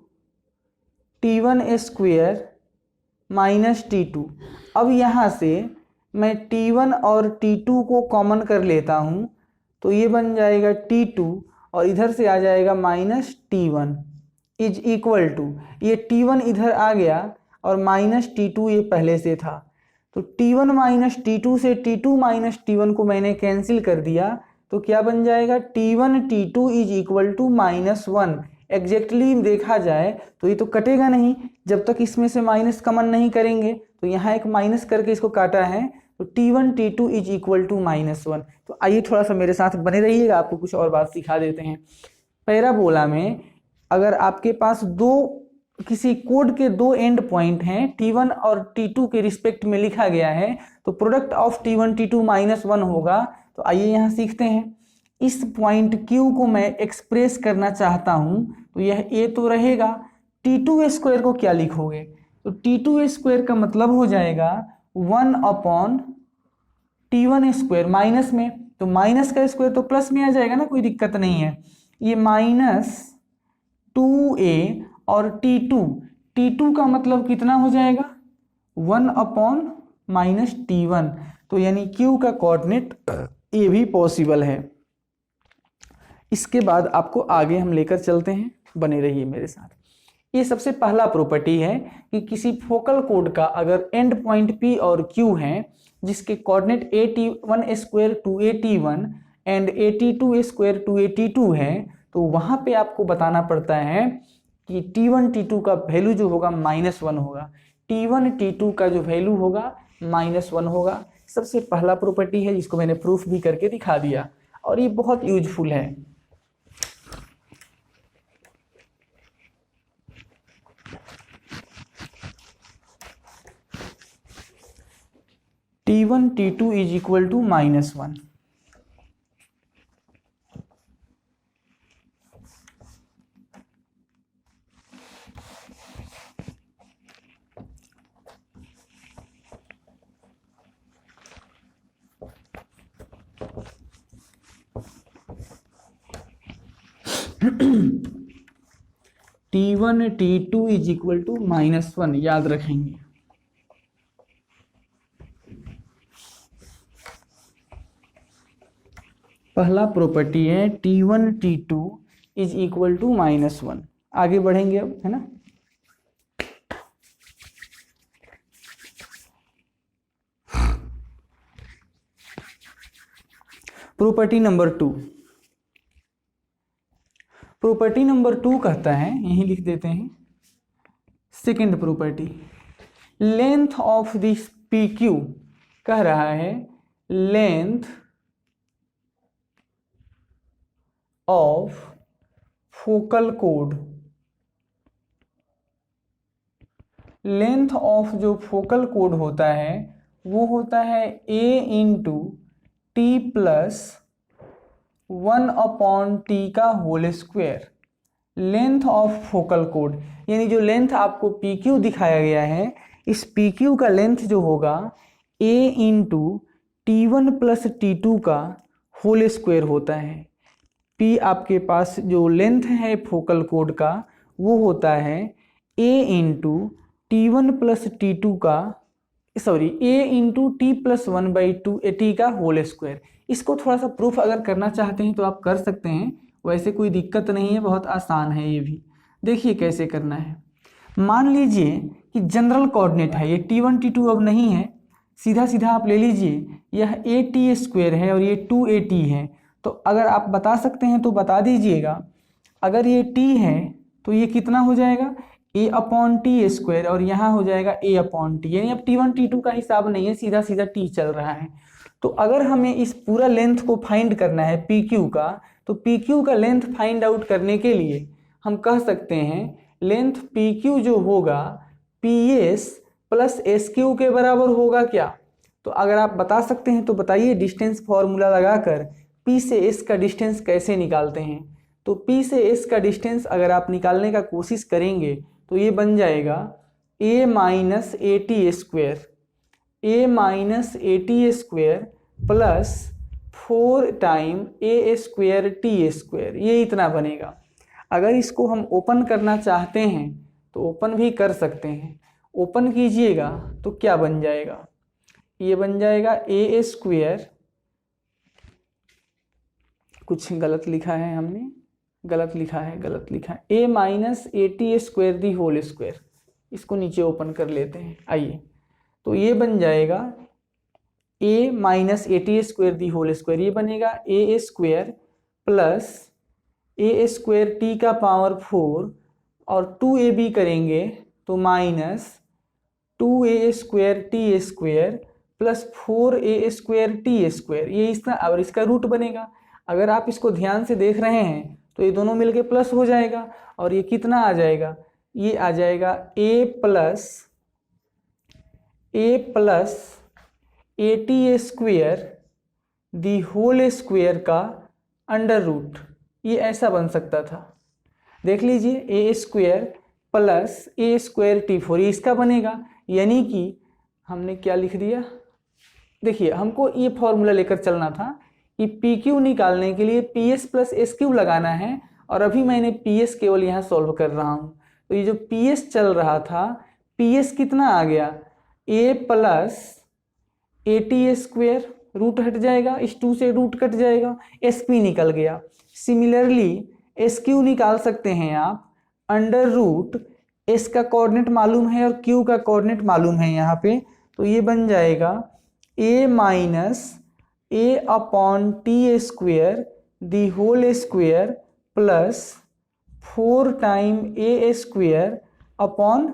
Speaker 1: T1² minus T2। अब यहाँ से मैं T1 और T2 को कॉमन कर लेता हूँ तो ये बन जाएगा T2 और इधर से आ जाएगा minus T1 is equal to, ये T1 इधर आ गया और माइनस T2 ये पहले से था, तो T1 माइनस T2 से T2 माइनस T1 को मैंने कैंसिल कर दिया तो क्या बन जाएगा T1 T2 is equal to -1। Exactly देखा जाए तो ये तो कटेगा नहीं जब तक इसमें से माइनस कॉमन नहीं करेंगे, तो यहाँ एक माइनस करके इसको काटा है तो T1 T2 is equal to -1। तो आइए थोड़ा सा मेरे साथ बने रहिएगा, आपको कुछ और बात सिखा देते हैं। पैराबोला में अगर आपके पास किसी कोड के दो एंड पॉइंट हैं T1 और T2 के रिस्पेक्ट में लिखा गया है तो प्रोडक्ट ऑफ T1 T2 -1 होगा। तो आइए यहाँ सीखते हैं। इस पॉइंट Q को मैं एक्सप्रेस करना चाहता हूँ तो यह A तो रहेगा, T2² को क्या लिखोगे तो T2² का मतलब हो जाएगा 1/T1² माइनस में, तो माइनस का स्क्वायर तो प्लस में आ जाएगा ना, कोई दिक्कत नहीं है। ये -2A और T2 का मतलब कितना हो जाएगा 1/-T1, तो यानी Q का कोऑर्डिनेट ये भी पॉसिबल है। इसके बाद आपको आगे हम लेकर चलते हैं, बने रहिए मेरे साथ। ये सबसे पहला प्रॉपर्टी है कि किसी फोकल कोड का अगर एंड पॉइंट P और Q हैं जिसके coordinate AT1² to AT1 and AT2² to AT2 है तो वहाँ पे आपको बताना पड़ता है कि T1 T2 का वैल्यू जो होगा -1 होगा, T1 T2 का जो वैल्यू होगा -1 होगा। सबसे पहला प्रॉपर्टी है जिसको मैंने प्रूफ भी करके दिखा दिया और ये बहुत यूजफुल है। T1 T2 is equal to -1। T1 T2 is equal to -1 याद रखेंगे। पहला प्रॉपर्टी है T1 T2 is equal to -1। आगे बढ़ेंगे अब, है ना। प्रॉपर्टी नंबर 2, प्रॉपर्टी नंबर 2 कहता है, यही लिख देते हैं, second property, length of this PQ कह रहा है length of focal code, length of जो फोकल कोड होता है वो होता है A into T plus 1/T का whole square. Length of focal कोड यानी जो लेंथ आपको PQ दिखाया गया है, इस PQ का लेंथ जो होगा A into T1 plus T2 का होल स्क्वायर होता है। P आपके पास जो लेंथ है फोकल कोड का वो होता है A into T1 plus T2 का A into T plus 1/2 T का होल स्क्वायर। इसको थोड़ा सा प्रूफ अगर करना चाहते हैं तो आप कर सकते हैं, वैसे कोई दिक्कत नहीं है, बहुत आसान है ये भी। देखिए कैसे करना है। मान लीजिए कि जनरल कोऑर्डिनेट है, ये T1 T2 अब नहीं है, सीधा सीधा आप ले लीजिए, यह AT² है और ये 2AT है। तो अगर आप बता सकते हैं तो बता दीजिएगा। अगर ये T है तो ये कितना हो जाएगा A/T² और यहाँ हो जाएगा A/T, यानी अब T1 T2 का हिसाब नहीं है, सीधा सीधा T चल रहा है। तो अगर हमें इस पूरा लेंथ को फाइंड करना है PQ का, तो PQ का लेंथ फाइंड आउट करने के लिए हम कह सकते हैं लेंथ PQ जो होगा PS प्लस SQ के बराबर होगा क्या। तो अगर आप बता सकते हैं तो बताइए, डिस्टेंस फॉर्मूला लगाकर P से S का डिस्टेंस कैसे निकालते हैं। तो P से S का डिस्टेंस अगर आप निकालने का कोशिश करेंगे तो ये बन जाएगा A-AT² plus 4 time a square t square, ये इतना बनेगा। अगर इसको हम ओपन करना चाहते हैं तो ओपन भी कर सकते हैं। ओपन कीजिएगा तो क्या बन जाएगा, ये बन जाएगा ए स्क्वायर, कुछ गलत लिखा है हमने, गलत लिखा है, a minus a t square the whole square. इसको नीचे ओपन कर लेते हैं, आइए। तो ये बन जाएगा a minus a t square the whole square, ये बनेगा a square plus a square t का पावर 4 और 2ab करेंगे तो minus 2a square t square plus 4a square t square, ये इसका और इसका रूट बनेगा। अगर आप इसको ध्यान से देख रहे हैं तो ये दोनों मिलके प्लस हो जाएगा और ये कितना आ जाएगा, ये आ जाएगा a plus a t square the whole square का अंडर रूट, ये ऐसा बन सकता था। देख लीजिए a square plus a square t 4, ये इसका बनेगा। यानी कि हमने क्या लिख दिया, देखिए हमको ये फॉर्मूला लेकर चलना था कि पी क्यू निकालने के लिए P S plus S Q लगाना है, और अभी मैंने पी एस केवल यहाँ सॉल्व कर रहा हूँ। तो ये जो पी एस चल रहा था, पी एस कितना आ गया, a plus a t square, root हट जाएगा, इस 2 से रूट कट जाएगा, एस पी निकल गया। सिमिलरली एस क्यू निकाल सकते हैं आप, अंडर रूट एस का कोऑर्डिनेट मालूम है और क्यू का कोऑर्डिनेट मालूम है यहाँ पे, तो ये बन जाएगा a minus a upon t square the whole square plus 4 time a square upon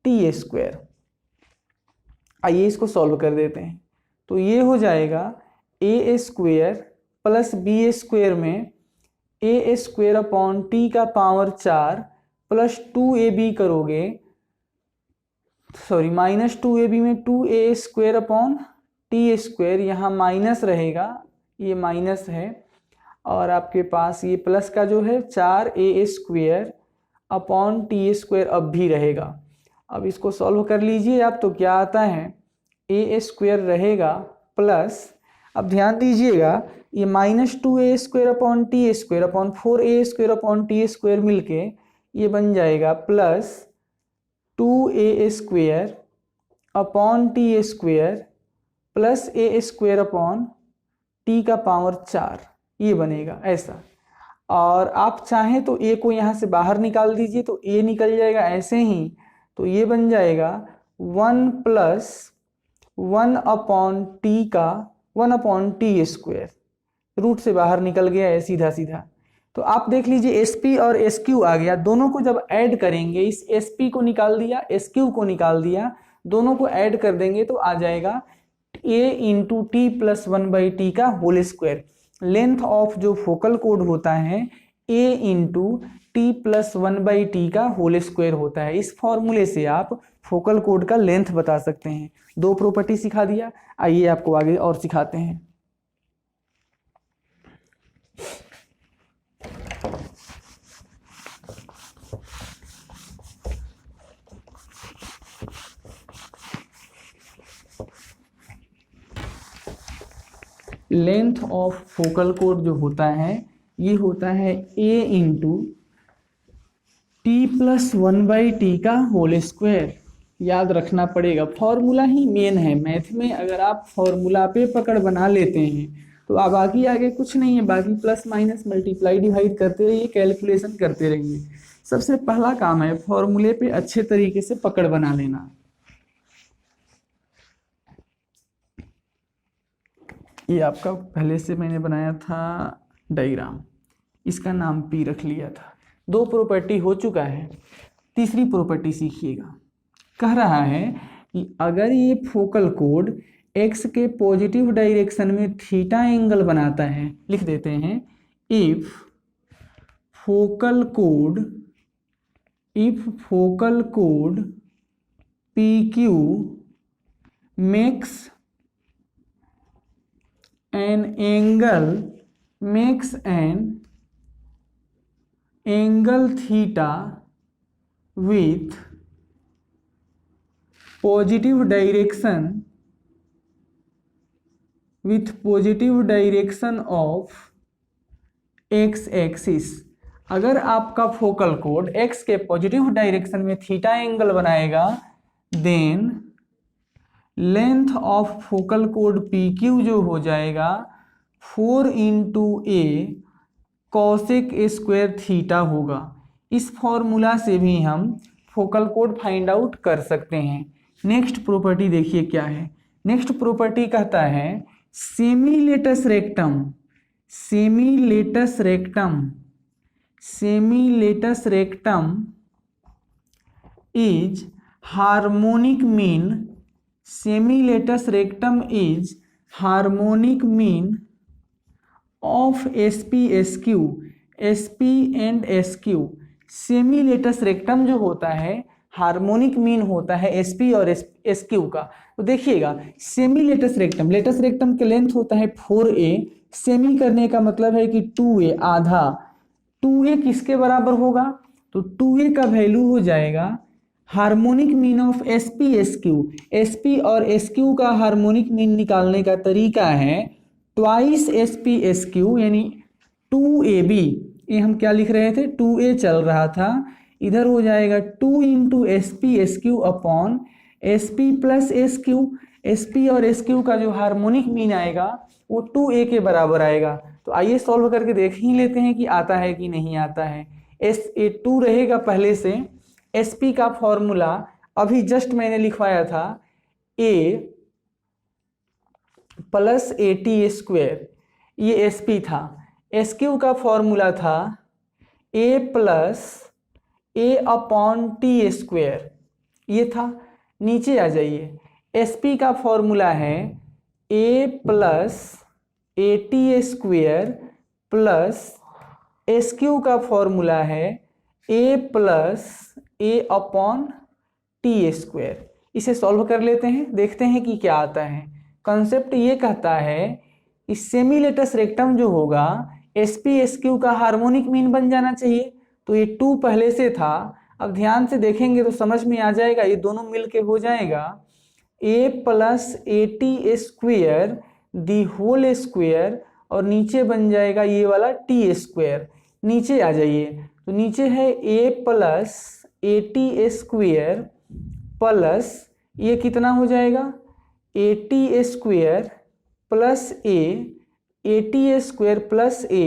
Speaker 1: t square. आइए इसको सॉल्व कर देते हैं। तो ये हो जाएगा ए स्क्वायर प्लस बी स्क्वायर में ए स्क्वायर अपॉन टी का पावर 4 प्लस 2ab करोगे, सॉरी माइनस 2ab में 2a square upon t square, यहाँ माइनस रहेगा, ये माइनस है, और आपके पास ये प्लस का जो है 4a square upon t square अब भी रहेगा। अब इसको सॉल्व कर लीजिए आप, तो क्या आता है, ए स्क्वायर रहेगा प्लस, अब ध्यान दीजिएगा ये minus 2a square upon t square upon 4a square upon t square मिलके ये बन जाएगा plus 2a square upon t square plus a square upon t का पावर 4, ये बनेगा ऐसा। और आप चाहें तो ए को यहाँ से बाहर निकाल दीजिए तो ए निकल जाएगा ऐसे ही, तो ये बन जाएगा 1 प्लस 1 अपॉन टी का 1 अपॉन टी स्क्वायर, रूट से बाहर निकल गया है सीधा सीधा। तो आप देख लीजिए SP और SQ आ गया, दोनों को जब ऐड करेंगे, इस SP को निकाल दिया, SQ को निकाल दिया, दोनों को ऐड कर देंगे तो आ जाएगा a into T plus 1/t का होल स्क्वायर। लेंथ ऑफ जो फोकल कोड होता है a into T plus 1/t का होल स्क्वायर होता है। इस फॉर्मूले से आप फोकल कोड का लेंथ बता सकते हैं। 2 प्रॉपर्टी सिखा दिया, आइए आपको आगे और सिखाते हैं। लेंथ ऑफ फोकल कोड जो होता है ये होता है a into T plus 1/t का होल स्क्वायर। याद रखना पड़ेगा, फॉर्मूला ही मेन है मैथ में। अगर आप फॉर्मूला पे पकड़ बना लेते हैं तो आप बाकी आगे कुछ नहीं है, बाकी प्लस माइनस मल्टीप्लाई डिवाइड करते रहिए, कैलकुलेशन करते रहिए। सबसे पहला काम है फॉर्मूले पे अच्छे तरीके से पकड़ बना लेना। ये आपका पहले से मैंने बनाया था डायग्राम, इसका नाम P रख लिया था। 2 प्रॉपर्टी हो चुका है, तीसरी प्रॉपर्टी सीखिएगा। कह रहा है कि अगर ये फोकल कोड x के पॉजिटिव डायरेक्शन में थीटा एंगल बनाता है, लिख देते हैं इफ फोकल कोड PQ makes an angle theta with positive direction with positive direction of x axis. अगर आपका फोकल कोड एक्स के पॉजिटिव डायरेक्शन में थीटा एंगल बनाएगा, देन लेंथ ऑफ फोकल कोड पी क्यू जो हो जाएगा 4 into a cosec square theta होगा। इस फॉर्मूला से भी हम फोकल कोड फाइंड आउट कर सकते हैं। नेक्स्ट प्रॉपर्टी देखिए क्या है। नेक्स्ट प्रॉपर्टी कहता है semi latus rectum, semi latus rectum, semi latus rectum is harmonic mean, semi latus rectum is harmonic mean of SP SQ, SP and SQ. Semi latus rectum जो होता है हार्मोनिक मीन होता है एसपी और एसक्यू का। तो देखिएगा सेमीलेटस रेक्टम, लेटस रेक्टम के लेंथ होता है 4a, सेमी करने का मतलब है कि 2a, आधा। 2a किसके बराबर होगा? तो 2a का वैल्यू हो जाएगा harmonic mean of SP SQ. SP और एसक्यू का हार्मोनिक मीन निकालने का तरीका है ट्वाइस एसपी एसक्यू यानी 2ab। ये हम क्या लिख रहे थे? 2a चल रहा था, इधर हो जाएगा 2 into S P S Q upon S P plus S Q. S P और एस क्यू का जो हार्मोनिक मीन आएगा वो 2a के बराबर आएगा। तो आइए सॉल्व करके देख ही लेते हैं कि आता है कि नहीं आता है। SA2 रहेगा पहले से। एस पी का फॉर्मूला अभी जस्ट मैंने लिखवाया था a प्लस AT स्क्वायर, ये एस पी था। एस क्यू का फॉर्मूला था a plus a upon t square, ये था। नीचे आ जाइए, एस पी का फॉर्मूला है a plus AT square plus S Q का फॉर्मूला है a plus a upon t square. इसे सॉल्व कर लेते हैं, देखते हैं कि क्या आता है। कॉन्सेप्ट ये कहता है कि सेमीलेटस रेक्टम जो होगा एस पी एस क्यू का हार्मोनिक मीन बन जाना चाहिए। तो ये 2 पहले से था, अब ध्यान से देखेंगे तो समझ में आ जाएगा, ये दोनों मिलके हो जाएगा a plus AT square the whole square और नीचे बन जाएगा ये वाला टी स्क्वायर। नीचे आ जाइए, तो नीचे है a plus AT square plus ये कितना हो जाएगा AT square plus a, AT square plus a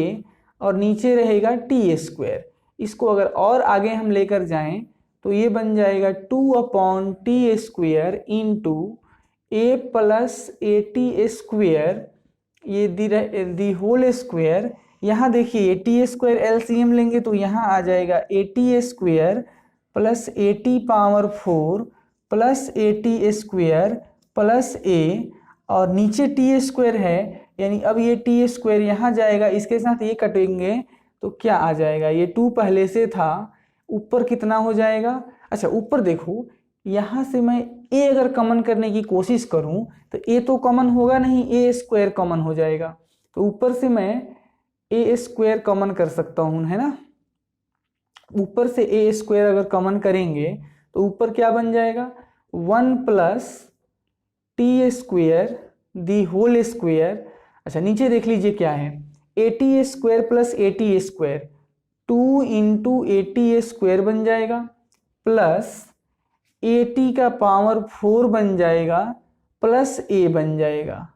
Speaker 1: और नीचे रहेगा टी स्क्वायर। इसको अगर और आगे हम लेकर जाएं तो ये बन जाएगा 2 upon t square into A plus AT square, ये दी होल स्क्वायर। यहाँ देखिए टी स्क्वायर एलसीएम लेंगे तो यहाँ आ जाएगा AT square plus AT power 4 plus AT square plus a और नीचे टी स्क्वायर है, यानी अब ये टी स्क्वायर यहाँ जाएगा, इसके साथ ये कटेंगे तो क्या आ जाएगा, ये 2 पहले से था, ऊपर कितना हो जाएगा। अच्छा ऊपर देखो, यहाँ से मैं a अगर कॉमन करने की कोशिश करूँ तो a तो कॉमन होगा नहीं, a स्क्वायर कॉमन हो जाएगा। तो ऊपर से मैं a स्क्वायर कॉमन कर सकता हूँ, है ना। ऊपर से a स्क्वायर अगर कॉमन करेंगे तो ऊपर क्या बन जाएगा 1 plus t square the whole square. अच्छा नीचे देख लीजिए क्या है, AT square plus AT square 2 into AT square बन जाएगा प्लस AT का पावर 4 बन जाएगा प्लस a बन जाएगा।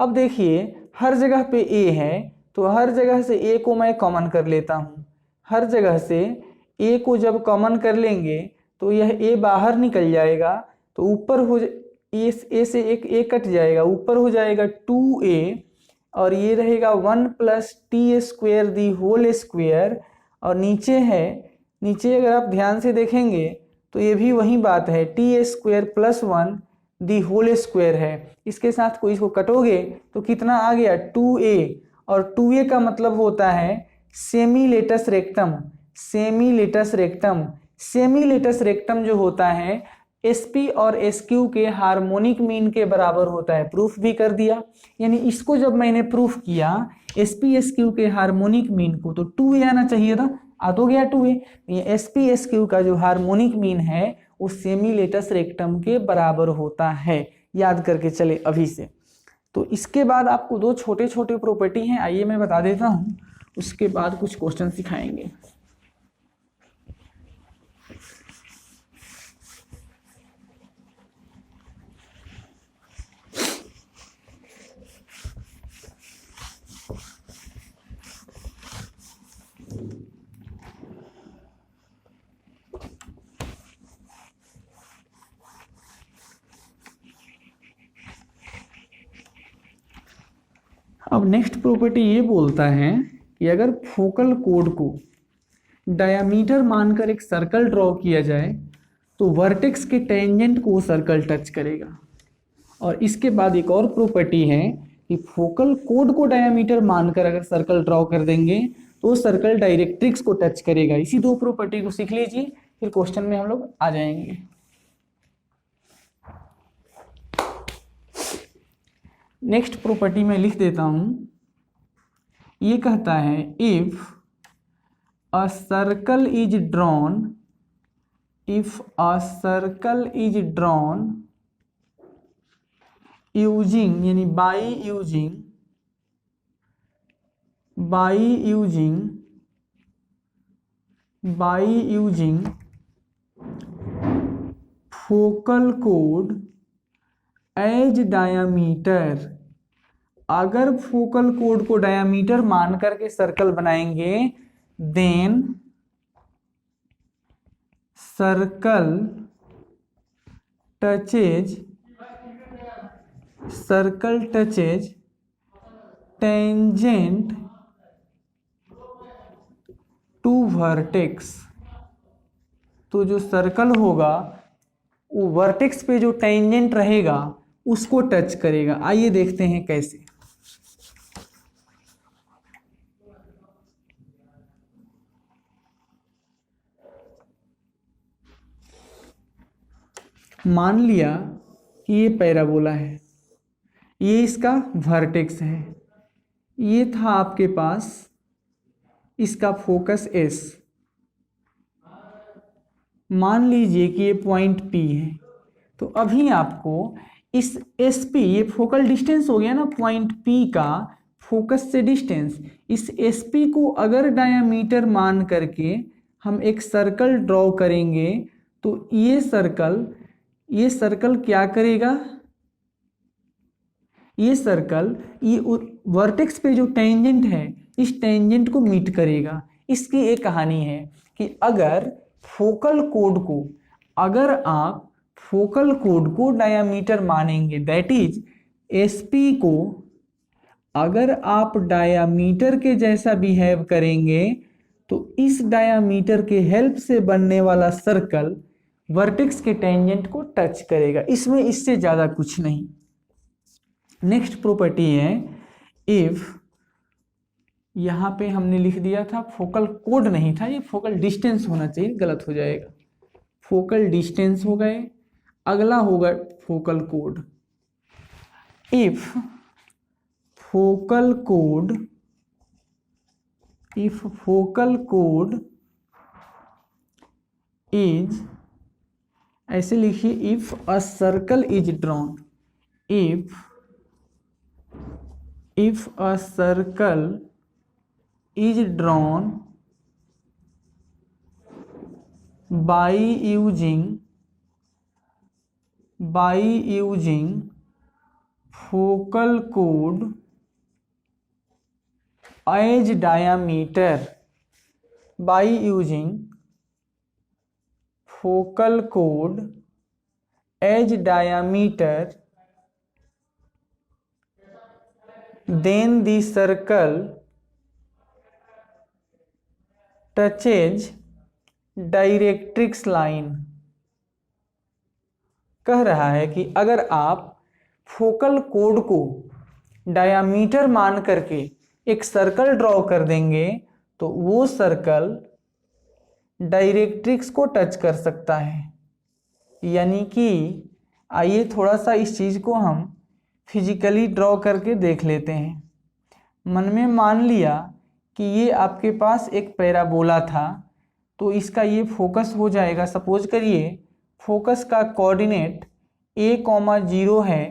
Speaker 1: अब देखिए हर जगह पे a है तो हर जगह से a को मैं कॉमन कर लेता हूँ। हर जगह से a को जब कॉमन कर लेंगे तो यह a बाहर निकल जाएगा, तो ऊपर हो a से एक a कट जाएगा, ऊपर हो जाएगा 2a और ये रहेगा 1 plus t square the whole square और नीचे है, नीचे अगर आप ध्यान से देखेंगे तो ये भी वही बात है, t square plus 1 the whole square है। इसके साथ कोई इसको कटोगे तो कितना आ गया 2a और 2a का मतलब होता है semi latus rectum. Semi latus rectum, semi latus rectum जो होता है एसपी और एसक्यू के हार्मोनिक मीन के बराबर होता है। प्रूफ भी कर दिया, यानी इसको जब मैंने प्रूफ किया एसपी एसक्यू के हार्मोनिक मीन को तो 2a आना चाहिए था, आ तो गया 2a। ये एसपी एसक्यू का जो हार्मोनिक मीन है वो सेमीलेटस रेक्टम के बराबर होता है, याद करके चले अभी से। तो इसके बाद आपको दो छोटे छोटे प्रॉपर्टी हैं, आइए मैं बता देता हूँ, उसके बाद कुछ क्वेश्चन सिखाएंगे। अब नेक्स्ट प्रॉपर्टी ये बोलता है कि अगर फोकल कोड को डायमीटर मानकर एक सर्कल ड्रॉ किया जाए तो वर्टेक्स के टेंजेंट को सर्कल टच करेगा। और इसके बाद एक और प्रॉपर्टी है कि फोकल कोड को डायमीटर मानकर अगर सर्कल ड्रॉ कर देंगे तो सर्कल डायरेक्ट्रिक्स को टच करेगा। इसी दो प्रॉपर्टी को सीख लीजिए, फिर क्वेश्चन में हम लोग आ जाएंगे। नेक्स्ट प्रॉपर्टी में लिख देता हूं, ये कहता है if a circle is drawn, if a circle is drawn using यानी बाई यूजिंग फोकल कोड एज डायामीटर, अगर फोकल कोड को डायामीटर मान करके सर्कल बनाएंगे then circle touches tangent to vertex. तो जो सर्कल होगा वो वर्टेक्स पे जो टेंजेंट रहेगा उसको टच करेगा। आइए देखते हैं कैसे। मान लिया कि ये पैराबोला है, ये इसका वर्टेक्स है, ये था आपके पास इसका फोकस एस। मान लीजिए कि ये पॉइंट पी है, तो अभी आपको इस एस पी, ये फोकल डिस्टेंस हो गया ना पॉइंट पी का फोकस से डिस्टेंस, इस एस पी को अगर डायामीटर मान करके हम एक सर्कल ड्रॉ करेंगे तो ये सर्कल क्या करेगा, ये सर्कल ये वर्टेक्स पे जो टेंजेंट है इस टेंजेंट को मीट करेगा। इसकी एक कहानी है कि अगर आप फोकल कोड को डायामीटर मानेंगे, दैट इज एसपी को अगर आप डायामीटर के जैसा बिहेव करेंगे तो इस डायामीटर के हेल्प से बनने वाला सर्कल वर्टेक्स के टेंजेंट को टच करेगा। इसमें इससे ज्यादा कुछ नहीं। नेक्स्ट प्रॉपर्टी है इफ, यहां पे हमने लिख दिया था फोकल कोड नहीं था, ये फोकल डिस्टेंस होना चाहिए, गलत हो जाएगा। फोकल डिस्टेंस हो गए, अगला होगा focal code. If focal code is, ऐसे लिखिए if a circle is drawn, if a circle is drawn by using focal code as diameter, by using focal code as diameter, then the circle touches directrix line. कह रहा है कि अगर आप focal कोड को डायामीटर मान करके एक सर्कल ड्रॉ कर देंगे तो वो सर्कल डायरेक्ट्रिक्स को टच कर सकता है। यानी कि आइए थोड़ा सा इस चीज को हम फिजिकली ड्रॉ करके देख लेते हैं। मन में मान लिया कि ये आपके पास एक पैराबोला था, तो इसका ये फोकस हो जाएगा। सपोज करिए फोकस का कोऑर्डिनेट a, 0 है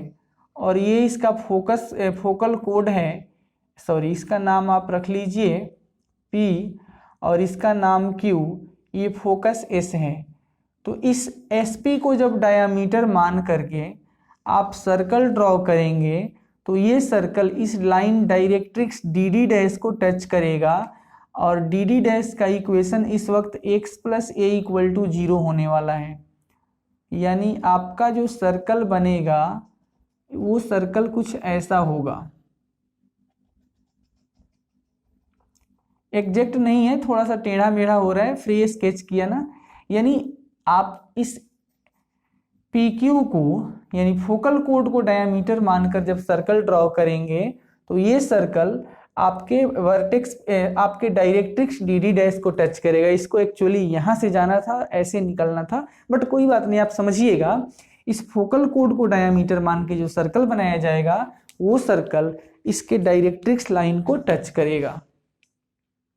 Speaker 1: और ये इसका फोकल कोड है, सॉरी इसका नाम आप रख लीजिए P और इसका नाम Q, ये फोकस S है। तो इस SP को जब डायामीटर मान करके आप सर्कल ड्रॉ करेंगे तो ये सर्कल इस लाइन डायरेक्ट्रिक्स DD डैश को टच करेगा और DD डैश का इक्वेशन इस वक्त x + a = 0 होने वाला है। यानी आपका जो सर्कल बनेगा वो सर्कल कुछ ऐसा होगा। एग्जैक्ट नहीं है, थोड़ा सा टेढ़ा मेढ़ा हो रहा है, फ्री स्केच किया ना। यानी आप इस PQ को यानी फोकल कोड को डायमीटर मानकर जब सर्कल ड्रॉ करेंगे तो ये सर्कल आपके वर्टेक्स आपके डायरेक्ट्रिक्स DD डैश को टच करेगा। इसको एक्चुअली यहाँ से जाना था, ऐसे निकलना था, बट कोई बात नहीं, आप समझिएगा। इस फोकल कोड को डायमीटर मान के जो सर्कल बनाया जाएगा वो सर्कल इसके डायरेक्ट्रिक्स लाइन को टच करेगा।